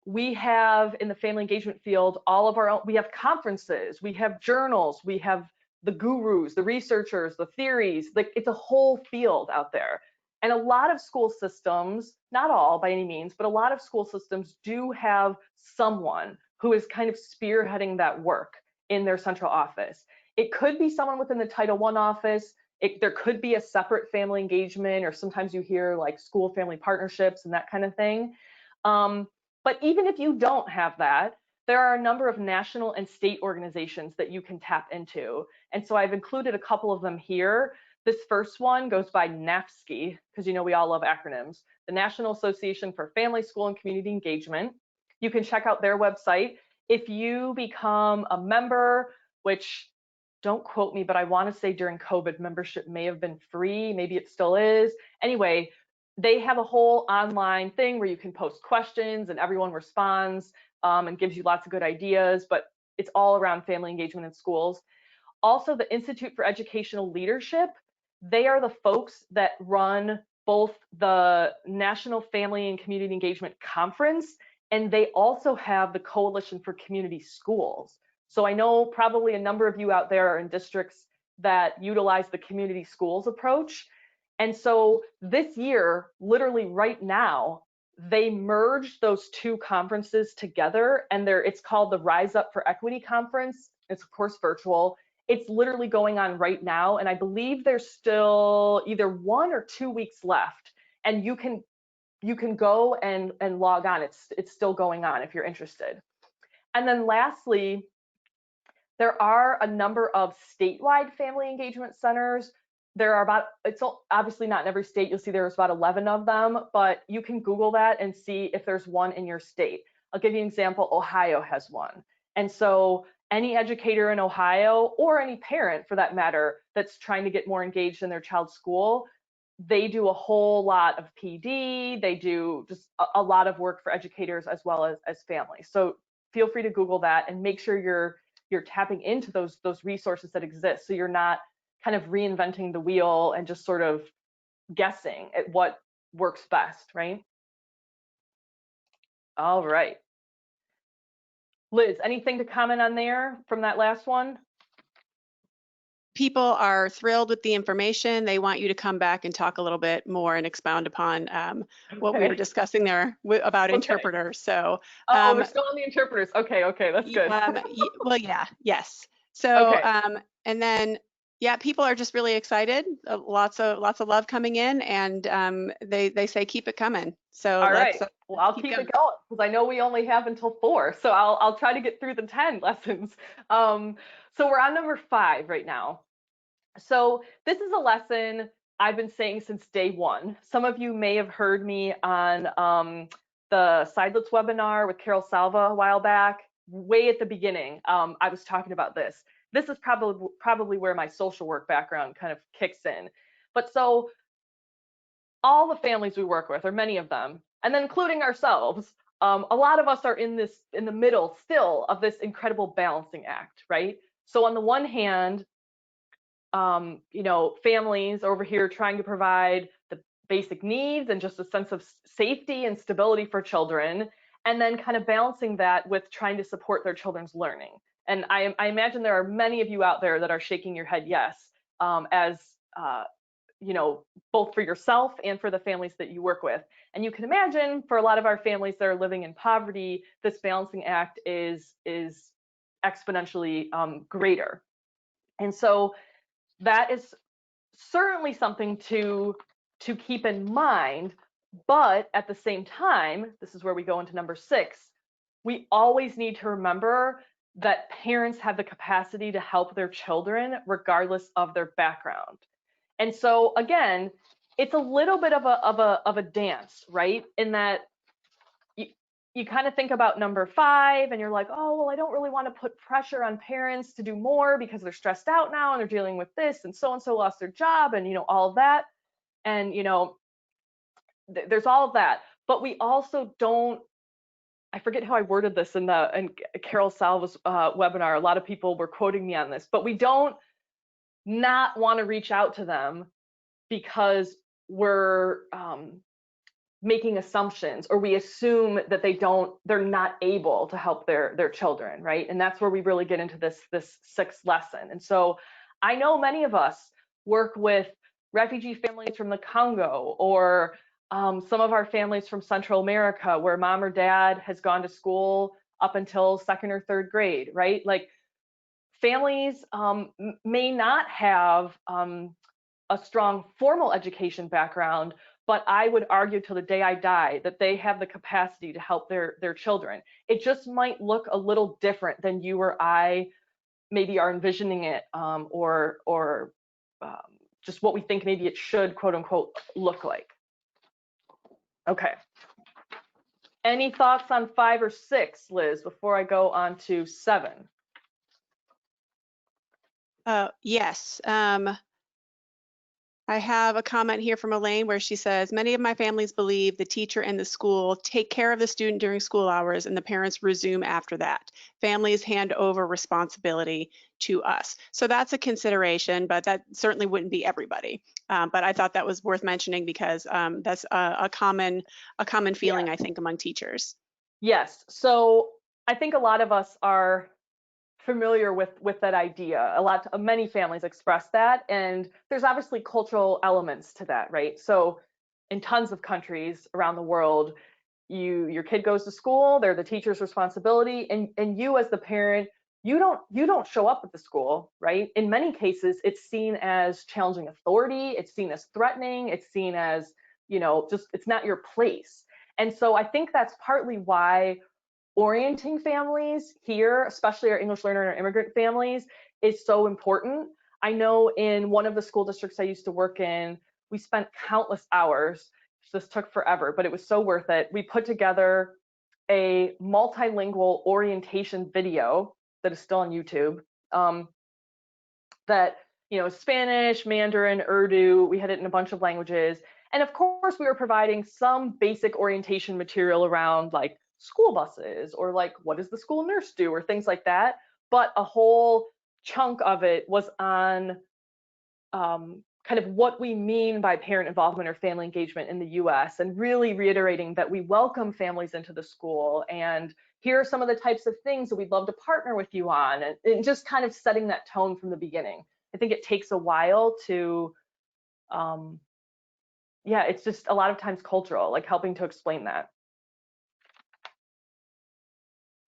we have in the family engagement field all of our own, we have conferences, we have journals, we have the gurus, the researchers, the theories, like it's a whole field out there. And a lot of school systems, not all by any means, but a lot of school systems do have someone who is kind of spearheading that work in their central office. It could be someone within the Title I office. There could be a separate family engagement, or sometimes you hear like school family partnerships and that kind of thing. But even if you don't have that, there are a number of national and state organizations that you can tap into. And so I've included a couple of them here. This first one goes by NAFSCE, because you know we all love acronyms, the National Association for Family, School, and Community Engagement. You can check out their website. If you become a member, which don't quote me, but I want to say during COVID, membership may have been free, maybe it still is. Anyway, they have a whole online thing where you can post questions and everyone responds and gives you lots of good ideas, but it's all around family engagement in schools. Also, the Institute for Educational Leadership, they are the folks that run both the National Family and Community Engagement Conference, and they also have the Coalition for Community Schools. So I know probably a number of you out there are in districts that utilize the community schools approach. And so this year, literally right now, they merged those two conferences together, and it's called the Rise Up for Equity Conference. It's of course virtual. It's literally going on right now, and I believe there's still either 1 or 2 weeks left, and you can go and log on. It's still going on if you're interested. And then lastly, there are a number of statewide family engagement centers. There are about, it's obviously not in every state. You'll see there's about 11 of them, but you can Google that and see if there's one in your state. I'll give you an example. Ohio has one. And so any educator in Ohio, or any parent for that matter, that's trying to get more engaged in their child's school, they do a whole lot of PD. They do just a lot of work for educators as well as families. So feel free to Google that and make sure you're tapping into those resources that exist, so you're not kind of reinventing the wheel and just sort of guessing at what works best, right? All right. Liz, anything to comment on there from that last one? People are thrilled with the information. They want you to come back and talk a little bit more and expound upon what we were discussing there about interpreters. So, we're still on the interpreters. Okay, that's good. Well, yeah, yes. So, okay. And then, yeah, people are just really excited. Lots of love coming in, and they say keep it coming. So all right. Well, I'll keep it going because I know we only have until 4, so I'll try to get through the 10 lessons. So we're on number 5 right now. So this is a lesson I've been saying since day 1. Some of you may have heard me on the Sidelets webinar with Carol Salva a while back. Way at the beginning, I was talking about this. This is probably where my social work background kind of kicks in. But so all the families we work with, or many of them, and then including ourselves, a lot of us are in the middle still of this incredible balancing act, right? So on the one hand, families over here trying to provide the basic needs and just a sense of safety and stability for children, and then kind of balancing that with trying to support their children's learning. And I imagine there are many of you out there that are shaking your head yes, as both for yourself and for the families that you work with. And you can imagine for a lot of our families that are living in poverty, this balancing act is exponentially greater. And so that is certainly something to keep in mind, but at the same time, this is where we go into number 6, we always need to remember that parents have the capacity to help their children regardless of their background. And so again, it's a little bit of a dance, right? In that you kind of think about number 5 and you're like, oh, well, I don't really want to put pressure on parents to do more because they're stressed out now and they're dealing with this, and so lost their job, and all of that. And there's all of that. But we also don't, I forget how I worded this in Carol Salva's webinar. A lot of people were quoting me on this, but we don't not want to reach out to them because we're making assumptions, or we assume that they're not able to help their children, right? And that's where we really get into this 6th lesson. And so I know many of us work with refugee families from the Congo, or some of our families from Central America where mom or dad has gone to school up until 2nd or 3rd grade, right? Like families may not have a strong formal education background, but I would argue till the day I die that they have the capacity to help their children. It just might look a little different than you or I maybe are envisioning it, or just what we think maybe it should, quote unquote, look like. Okay. Any thoughts on 5 or 6, Liz, before I go on to 7? Yes. I have a comment here from Elaine where she says, many of my families believe the teacher and the school take care of the student during school hours and the parents resume after that. Families hand over responsibility to us. So that's a consideration, but that certainly wouldn't be everybody. But I thought that was worth mentioning because that's a common feeling, yeah, I think, among teachers. Yes. So I think a lot of us are familiar with that idea. Many families express that, and there's obviously cultural elements to that, right? So in tons of countries around the world, your kid goes to school, they're the teacher's responsibility, and you as the parent, you don't show up at the school, right? In many cases, it's seen as challenging authority, it's seen as threatening, it's seen as, just it's not your place. And so I think that's partly why orienting families here, especially our English learner and our immigrant families, is so important. I know in one of the school districts I used to work in, we spent countless hours. This took forever, but it was so worth it. We put together a multilingual orientation video that is still on YouTube. That, Spanish, Mandarin, Urdu, we had it in a bunch of languages. And of course, we were providing some basic orientation material around like school buses or like what does the school nurse do or things like that. But a whole chunk of it was on kind of what we mean by parent involvement or family engagement in the US, and really reiterating that we welcome families into the school, and here are some of the types of things that we'd love to partner with you on, and just kind of setting that tone from the beginning. I think it takes a while to, yeah, it's just a lot of times cultural, like helping to explain that.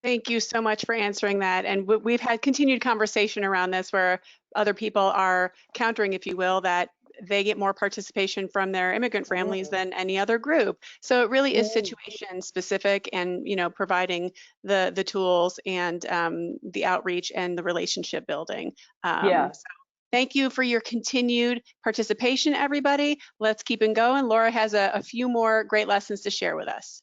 Thank you so much for answering that. And we've had continued conversation around this where other people are countering, if you will, that they get more participation from their immigrant families than any other group. So it really is situation specific, and providing the tools and the outreach and the relationship building. So thank you for your continued participation, everybody. Let's keep it going. Laura has a few more great lessons to share with us.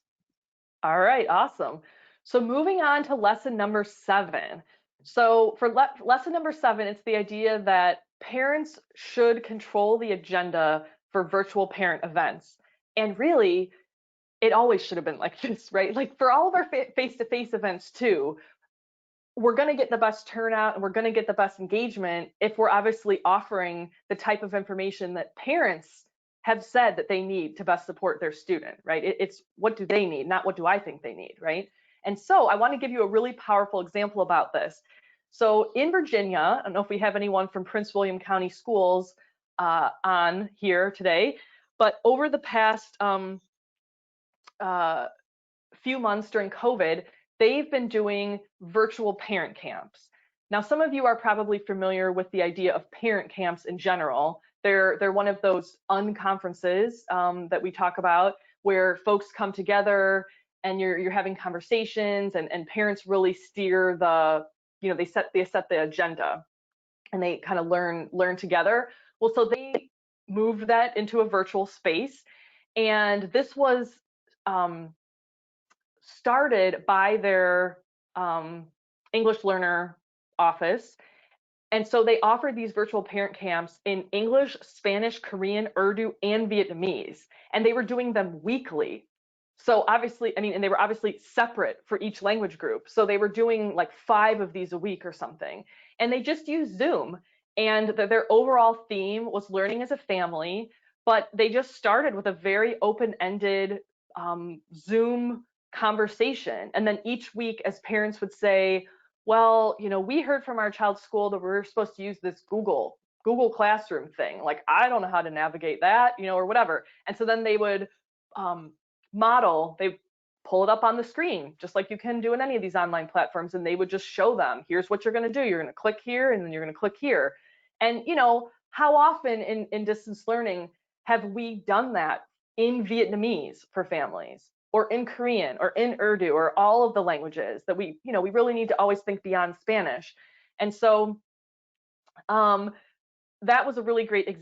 All right, awesome. So moving on to lesson number 7. So for lesson number 7, it's the idea that parents should control the agenda for virtual parent events. And really, it always should have been like this, right? Like for all of our face-to-face events too, we're going to get the best turnout and we're going to get the best engagement if we're obviously offering the type of information that parents have said that they need to best support their student, right? It's what do they need, not what do I think they need, right? And so I want to give you a really powerful example about this. So in Virginia, I don't know if we have anyone from Prince William County Schools on here today, but over the past few months during COVID, they've been doing virtual parent camps. Now, some of you are probably familiar with the idea of parent camps in general. They're one of those unconferences that we talk about, where folks come together and you're having conversations, and parents really steer the, they set the agenda and they kind of learn together. Well, so they moved that into a virtual space, and this was started by their English learner office. And so they offered these virtual parent camps in English, Spanish, Korean, Urdu, and Vietnamese. And they were doing them weekly. So obviously, and they were obviously separate for each language group. So they were doing like 5 of these a week or something. And they just used Zoom. And their overall theme was learning as a family. But they just started with a very open-ended Zoom conversation. And then each week, as parents would say, well, we heard from our child's school that we're supposed to use this Google Classroom thing. Like, I don't know how to navigate that, or whatever. And so then they would they pull it up on the screen, just like you can do in any of these online platforms. And they would just show them, here's what you're going to do. You're going to click here, and then you're going to click here. And, how often in distance learning have we done that in Vietnamese for families, or in Korean, or in Urdu, or all of the languages that we really need to always think beyond Spanish. And so that was a really great,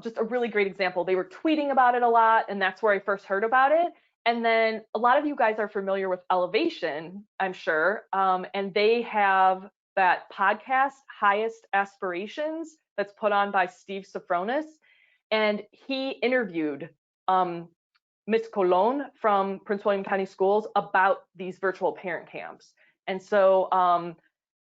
just a really great example. They were tweeting about it a lot, and that's where I first heard about it. And then a lot of you guys are familiar with Elevation, I'm sure, and they have that podcast, Highest Aspirations, that's put on by Steve Sofronis, and he interviewed Ms. Colon from Prince William County Schools about these virtual parent camps. And so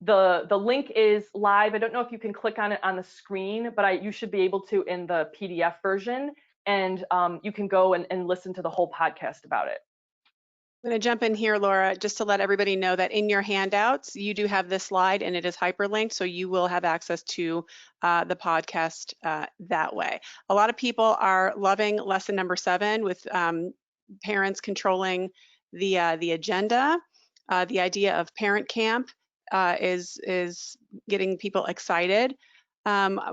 the link is live. I don't know if you can click on it on the screen, but you should be able to in the PDF version, and you can go and listen to the whole podcast about it. I'm going to jump in here, Laura, just to let everybody know that in your handouts, you do have this slide, and it is hyperlinked, so you will have access to the podcast that way. A lot of people are loving lesson number 7 with parents controlling the agenda. The idea of parent camp is getting people excited.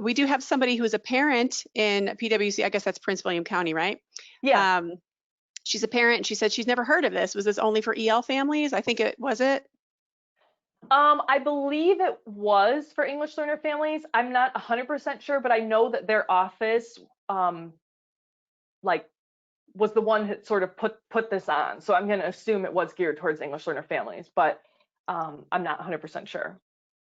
We do have somebody who is a parent in PwC. I guess that's Prince William County, right? Yeah. She's a parent, and she said she's never heard of this. Was this only for EL families? I think it was it. I believe it was for English learner families. I'm not 100% sure, but I know that their office, like, was the one that sort of put this on. So I'm going to assume it was geared towards English learner families, but I'm not 100% sure.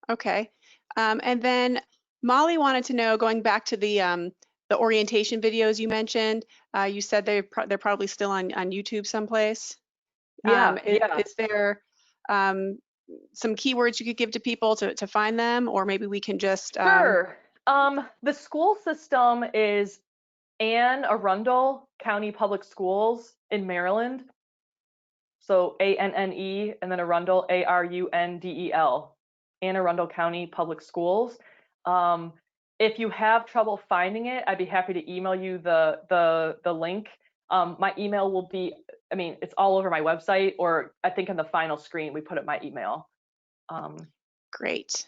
Okay. And then Molly wanted to know, going back to the orientation videos you mentioned, you said they're probably still on YouTube someplace. Yeah. Is there some keywords you could give to people to find them, or maybe we can just Sure. The school system is Anne Arundel County Public Schools in Maryland. So ANNE and then Arundel, ARUNDEL, Anne Arundel County Public Schools. If you have trouble finding it, I'd be happy to email you the link. My email will be, I mean, it's all over my website, or I think on the final screen we put up my email. Great.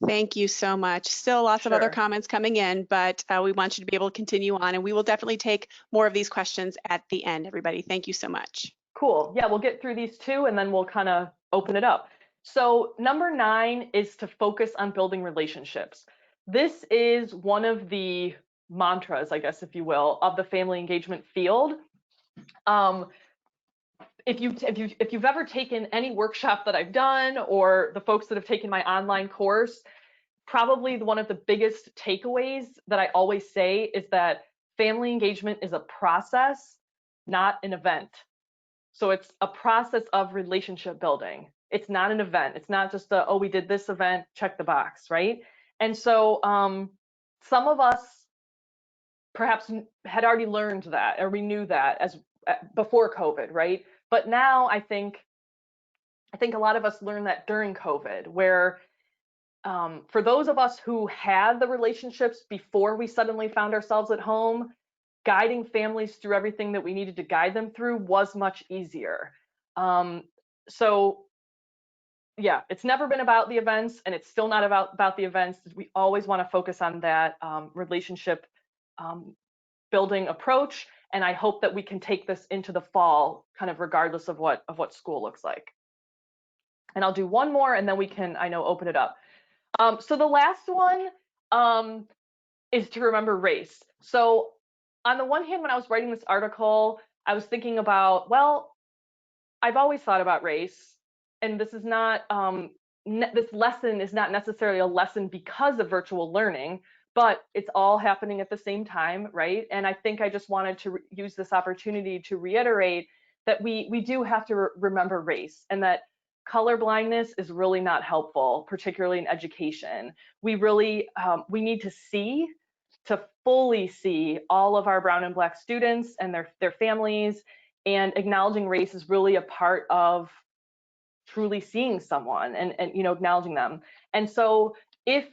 Thank you so much. Still lots of other comments coming in, but we want you to be able to continue on, and we will definitely take more of these questions at the end, everybody. Thank you so much. Cool. Yeah, we'll get through these two and then we'll kind of open it up. So number 9 is to focus on building relationships. This is one of the mantras, I guess, if you will, of the family engagement field. If you've ever taken any workshop that I've done, or the folks that have taken my online course, probably one of the biggest takeaways that I always say is that family engagement is a process, not an event. So it's a process of relationship building. It's not an event. It's not just oh, we did this event, check the box, right? And so some of us perhaps had already learned that, or we knew that as before COVID, right? But now I think a lot of us learned that during COVID, where for those of us who had the relationships before we suddenly found ourselves at home, guiding families through everything that we needed to guide them through was much easier. So yeah, it's never been about the events, and it's still not about the events. We always want to focus on that relationship building approach, and I hope that we can take this into the fall, kind of regardless of what school looks like. And I'll do one more, and then we can, I know, open it up. So the last one is to remember race. So on the one hand, when I was writing this article, I was thinking about, well, I've always thought about race, and this is not, this lesson is not necessarily a lesson because of virtual learning, but it's all happening at the same time, right? And I think I just wanted to use this opportunity to reiterate that we do have to remember race, and that color blindness is really not helpful, particularly in education. We really, we need to fully see all of our brown and black students and their families, and acknowledging race is really a part of truly seeing someone and you know, acknowledging them. And so if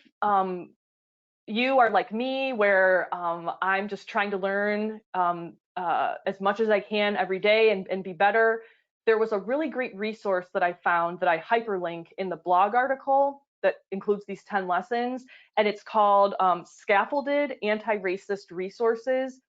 you are like me, where I'm just trying to learn as much as I can every day and be better, there was a really great resource that I found that I hyperlink in the blog article that includes these 10 lessons, and it's called Scaffolded Anti-Racist Resources.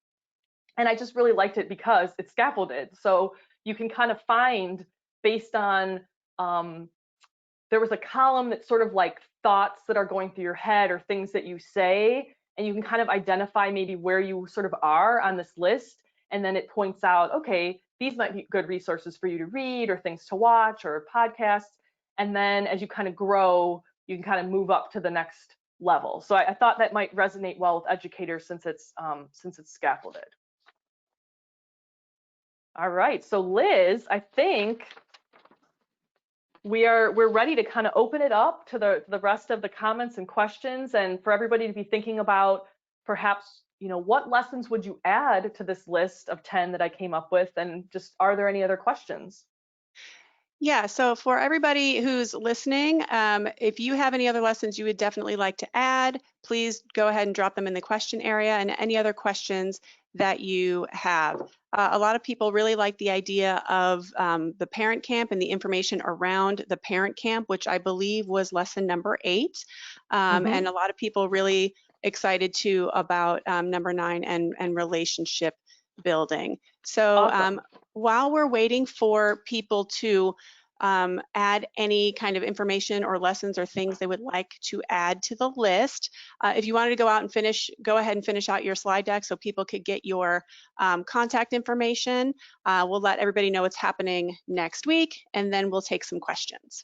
And I just really liked it because it's scaffolded. So you can kind of find, based on, there was a column that's sort of like thoughts that are going through your head or things that you say, and you can kind of identify maybe where you sort of are on this list. And then it points out, okay, these might be good resources for you to read, or things to watch, or podcasts. And then as you kind of grow, you can kind of move up to the next level. So I thought that might resonate well with educators, since it's scaffolded. All right, so Liz, I think we're ready to kind of open it up to the rest of the comments and questions, and for everybody to be thinking about, perhaps, you know, what lessons would you add to this list of 10 that I came up with, and just, are there any other questions? Yeah, so for everybody who's listening, if you have any other lessons you would definitely like to add, please go ahead and drop them in the question area, and any other questions that you have. A lot of people really like the idea of the parent camp and the information around the parent camp, which I believe was lesson number 8. And a lot of people really excited too about number 9 and relationship building. So Awesome. while we're waiting for people to add any kind of information or lessons or things they would like to add to the list, if you wanted to go out and go ahead and finish out your slide deck so people could get your contact information. We'll let everybody know what's happening next week, and then we'll take some questions.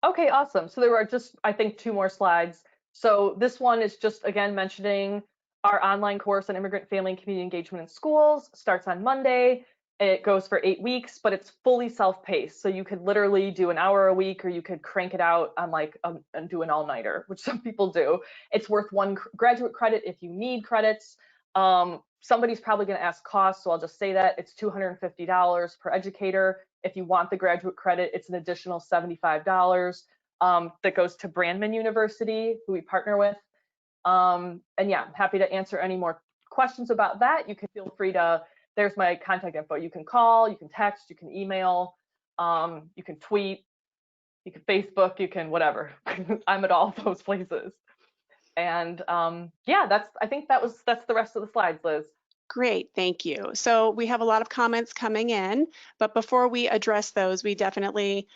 Okay, awesome. So there were just, I think, 2 more slides. So this one is just, again, mentioning our online course on immigrant family and community engagement in schools. Starts on Monday. It goes for 8 weeks, but it's fully self-paced. So you could literally do an hour a week, or you could crank it out on and do an all-nighter, which some people do. It's worth 1 graduate credit if you need credits. Somebody's probably going to ask cost, so I'll just say that it's $250 per educator. If you want the graduate credit, it's an additional $75 that goes to Brandman University, who we partner with. And yeah, I'm happy to answer any more questions about that. You can feel free to, there's my contact info. You can call, you can text, you can email, you can tweet, you can Facebook, you can whatever. I'm at all those places. And yeah, I think that's the rest of the slides, Liz. Great, thank you. So we have a lot of comments coming in, but before we address those, we definitely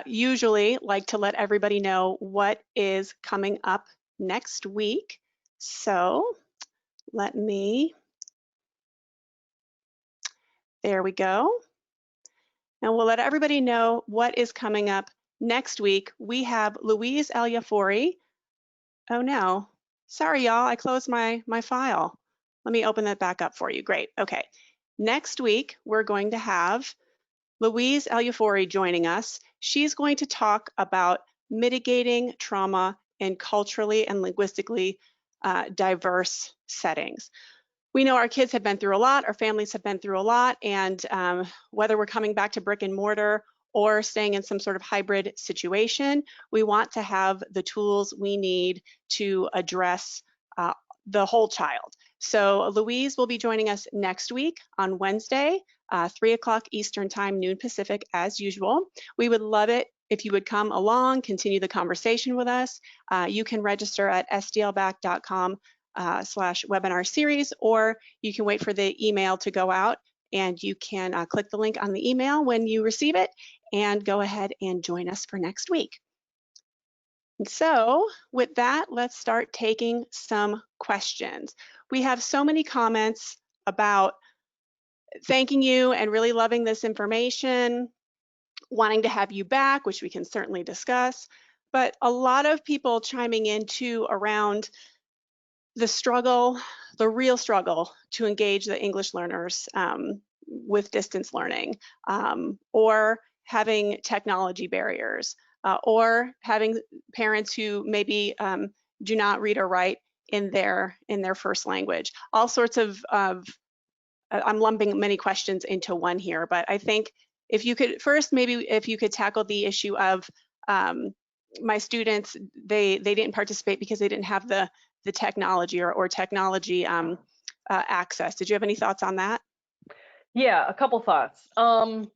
usually like to let everybody know what is coming up next week. So there we go. And we'll let everybody know what is coming up next week. We have Louise Lu. Oh no, sorry y'all, I closed my file. Let me open that back up for you. Great, okay. Next week, we're going to have Louise Lu joining us. She's going to talk about mitigating trauma in culturally and linguistically diverse settings. We know our kids have been through a lot, our families have been through a lot, and whether we're coming back to brick and mortar or staying in some sort of hybrid situation, we want to have the tools we need to address the whole child. So Louise will be joining us next week on Wednesday, 3 o'clock Eastern Time, noon Pacific, as usual. We would love it if you would come along, continue the conversation with us. You can register at sdlback.com/webinar series, or you can wait for the email to go out, and you can click the link on the email when you receive it and go ahead and join us for next week. And so with that, let's start taking some questions. We have so many comments about thanking you and really loving this information, wanting to have you back, which we can certainly discuss, but a lot of people chiming in too around the struggle, the real struggle to engage the English learners with distance learning, or having technology barriers, or having parents who maybe do not read or write in their first language. All sorts of I'm lumping many questions into one here, but I think if you could first, maybe if you could tackle the issue of my students, they didn't participate because they didn't have the technology or technology access. Did you have any thoughts on that? Yeah, a couple thoughts. I'm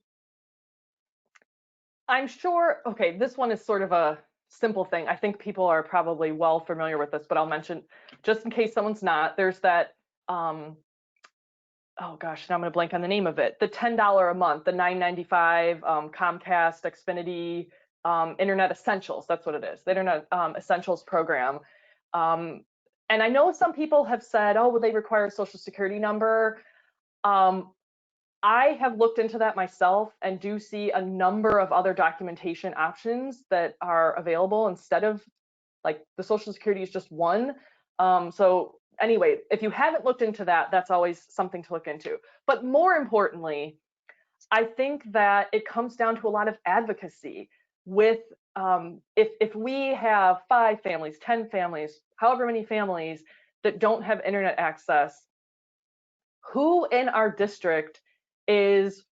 sure, okay, this one is sort of a simple thing. I think people are probably well familiar with this, but I'll mention just in case someone's not, there's that, oh gosh, now I'm gonna blank on the name of it, the $10 a month, the $9.95 Comcast, Xfinity, Internet Essentials, that's what it is, the Internet Essentials program. And I know some people have said, oh, will they require a social security number? I have looked into that myself and do see a number of other documentation options that are available instead of, like, the social security is just one. So anyway, if you haven't looked into that, that's always something to look into. But more importantly, I think that it comes down to a lot of advocacy with, if we have 5 families, 10 families, however many families that don't have internet access, who in our district is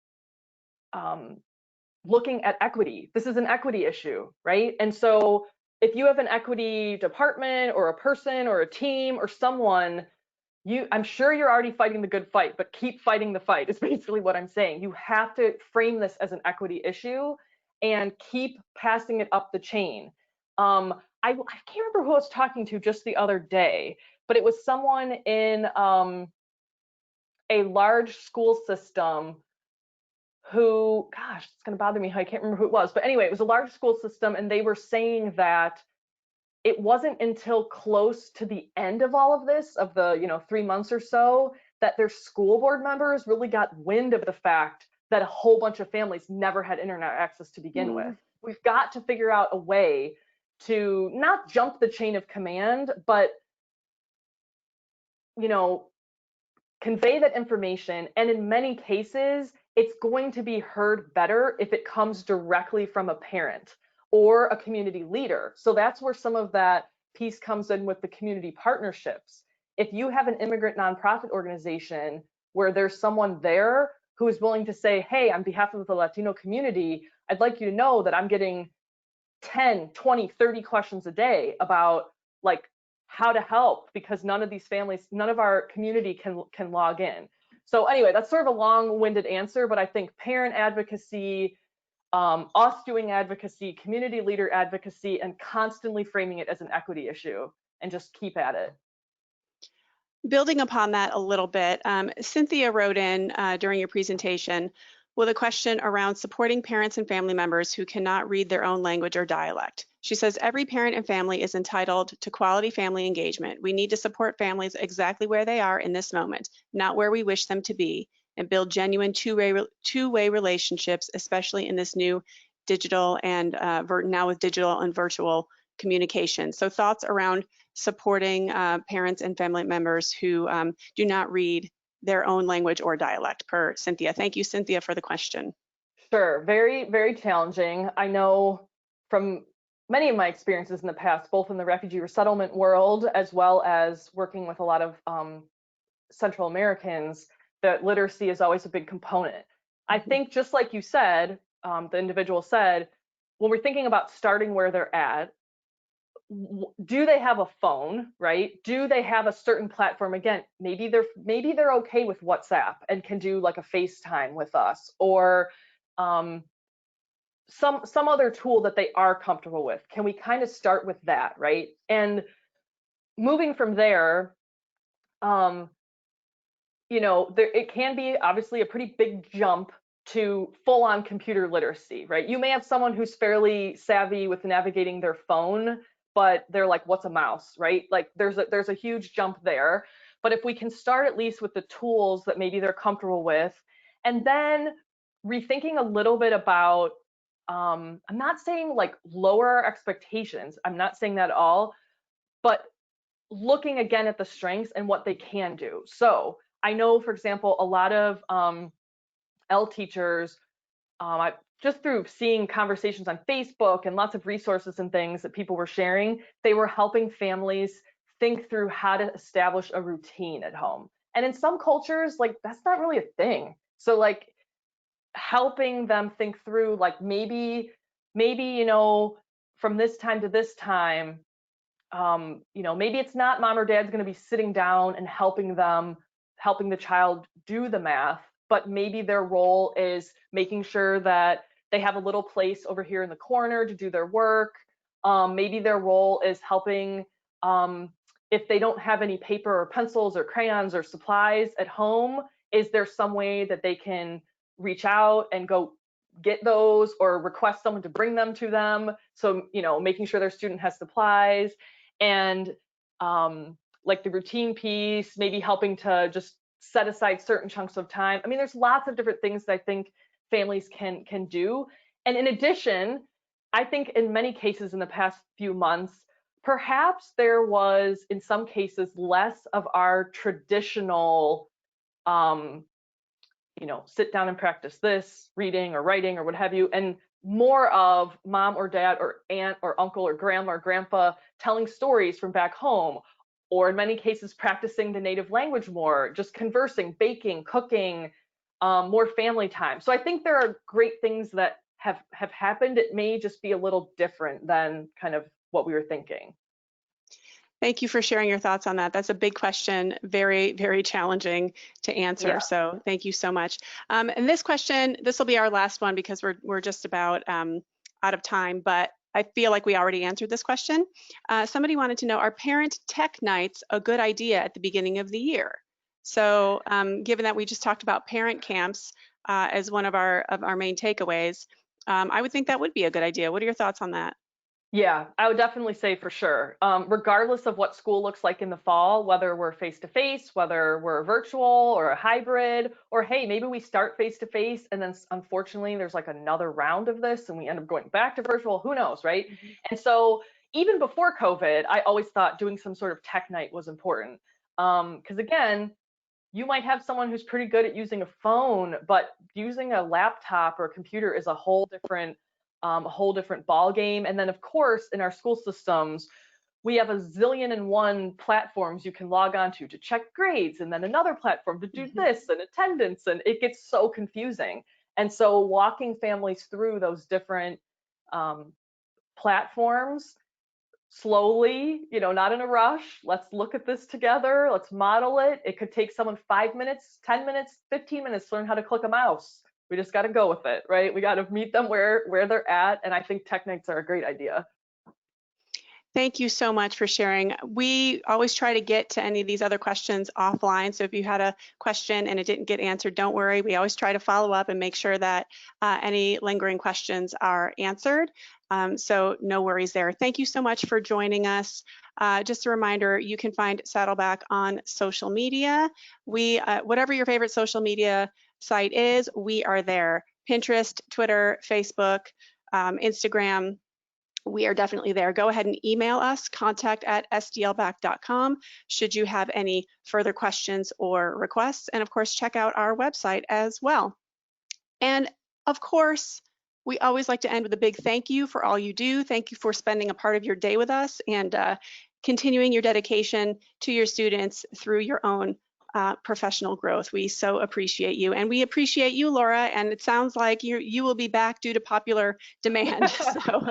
looking at equity? This is an equity issue, right? And so if you have an equity department or a person or a team or someone I'm sure you're already fighting the good fight, but keep fighting the fight is basically what I'm saying. You have to frame this as an equity issue and keep passing it up the chain. I can't remember who I was talking to just the other day, but it was someone in a large school system who, gosh, it's going to bother me how I can't remember who it was. But anyway, it was a large school system, and they were saying that it wasn't until close to the end of all of this, of the 3 months or so, that their school board members really got wind of the fact that a whole bunch of families never had internet access to begin with. We've got to figure out a way to not jump the chain of command, but convey that information. And in many cases, it's going to be heard better if it comes directly from a parent or a community leader. So that's where some of that piece comes in with the community partnerships. If you have an immigrant nonprofit organization where there's someone there who is willing to say, hey, on behalf of the Latino community, I'd like you to know that I'm getting 10, 20, 30 questions a day about like how to help, because none of these families, none of our community can log in. So anyway, that's sort of a long-winded answer, but I think parent advocacy, us doing advocacy, community leader advocacy, and constantly framing it as an equity issue, and just keep at it. Building upon that a little bit, Cynthia wrote in during your presentation with a question around supporting parents and family members who cannot read their own language or dialect. She says, every parent and family is entitled to quality family engagement. We need to support families exactly where they are in this moment, not where we wish them to be, and build genuine two-way relationships, especially in this new digital and now with digital and virtual communication. So thoughts around supporting parents and family members who do not read their own language or dialect, per Cynthia. Thank you, Cynthia, for the question. Sure, very, very challenging. I know from many of my experiences in the past, both in the refugee resettlement world, as well as working with a lot of Central Americans, that literacy is always a big component. I think just like you said, the individual said, when we're thinking about starting where they're at, do they have a phone, right? Do they have a certain platform? Again, maybe they're okay with WhatsApp and can do like a FaceTime with us, or some other tool that they are comfortable with. Can we kind of start with that, right? And moving from there, it can be obviously a pretty big jump to full-on computer literacy, right? You may have someone who's fairly savvy with navigating their phone, but they're like, what's a mouse, right? Like there's a huge jump there. But if we can start at least with the tools that maybe they're comfortable with, and then rethinking a little bit about, I'm not saying like lower our expectations, I'm not saying that at all, but looking again at the strengths and what they can do. So I know, for example, a lot of L teachers, just through seeing conversations on Facebook and lots of resources and things that people were sharing, they were helping families think through how to establish a routine at home. And in some cultures, like that's not really a thing. So like helping them think through, like maybe, from this time to this time, maybe it's not mom or dad's going to be sitting down and helping the child do the math, but maybe their role is making sure that they have a little place over here in the corner to do their work. Maybe their role is helping, if they don't have any paper or pencils or crayons or supplies at home, is there some way that they can reach out and go get those or request someone to bring them to them? So, making sure their student has supplies. And like the routine piece, maybe helping to just set aside certain chunks of time. I mean, there's lots of different things that I think families can do. And in addition, I think in many cases in the past few months, perhaps there was, in some cases, less of our traditional, sit down and practice this, reading or writing or what have you, and more of mom or dad or aunt or uncle or grandma or grandpa telling stories from back home, or in many cases practicing the native language more, just conversing, baking, cooking, more family time. So I think there are great things that have happened. It may just be a little different than kind of what we were thinking. Thank you for sharing your thoughts on that. That's a big question, very, very challenging to answer. Yeah. So thank you so much. And this question, this will be our last one because we're just about out of time, but I feel like we already answered this question. Somebody wanted to know, are parent tech nights a good idea at the beginning of the year? So given that we just talked about parent camps as one of our main takeaways, I would think that would be a good idea. What are your thoughts on that? Yeah, I would definitely say for sure. Regardless of what school looks like in the fall, whether we're face-to-face, whether we're virtual or a hybrid, or hey, maybe we start face-to-face and then unfortunately there's like another round of this and we end up going back to virtual, who knows, right? Mm-hmm. And so even before COVID, I always thought doing some sort of tech night was important. Because again, you might have someone who's pretty good at using a phone, but using a laptop or a computer is a whole different ball game. And then of course, in our school systems, we have a zillion and one platforms you can log on to check grades, and then another platform to do this and attendance, and it gets so confusing. And so walking families through those different platforms slowly, you know, not in a rush. Let's look at this together. Let's model it. It could take someone 5 minutes, 10 minutes, 15 minutes to learn how to click a mouse. We just got to go with it, right? We got to meet them where they're at. And I think tech nights are a great idea. Thank you so much for sharing. We always try to get to any of these other questions offline. So if you had a question and it didn't get answered, don't worry. We always try to follow up and make sure that any lingering questions are answered. So no worries there. Thank you so much for joining us. Just a reminder, you can find Saddleback on social media. Whatever your favorite social media site is, we are there. Pinterest, Twitter, Facebook, Instagram. We are definitely there. Go ahead and email us, contact@sdlback.com, should you have any further questions or requests. And of course, check out our website as well. And of course, we always like to end with a big thank you for all you do. Thank you for spending a part of your day with us and continuing your dedication to your students through your own professional growth. We so appreciate you, and we appreciate you, Laura. And it sounds like you will be back due to popular demand. So.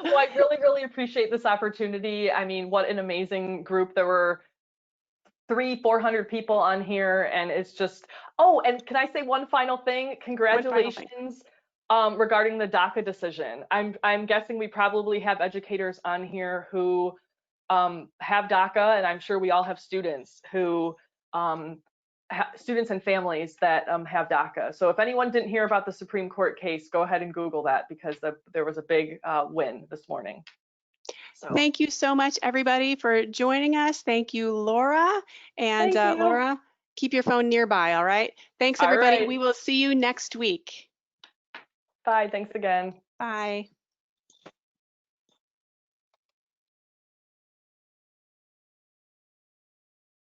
Well, I really, really appreciate this opportunity. I mean, what an amazing group. There were 300-400 people on here, and it's just, oh, and can I say one final thing? Congratulations regarding the DACA decision. I'm guessing we probably have educators on here who have DACA, and I'm sure we all have students who students and families that have DACA. So if anyone didn't hear about the Supreme Court case, go ahead and Google that, because there was a big win this morning. So. Thank you so much, everybody, for joining us. Thank you, Laura. And Thank you. Laura, keep your phone nearby, all right? Thanks, everybody. All right. We will see you next week. Bye. Thanks again. Bye.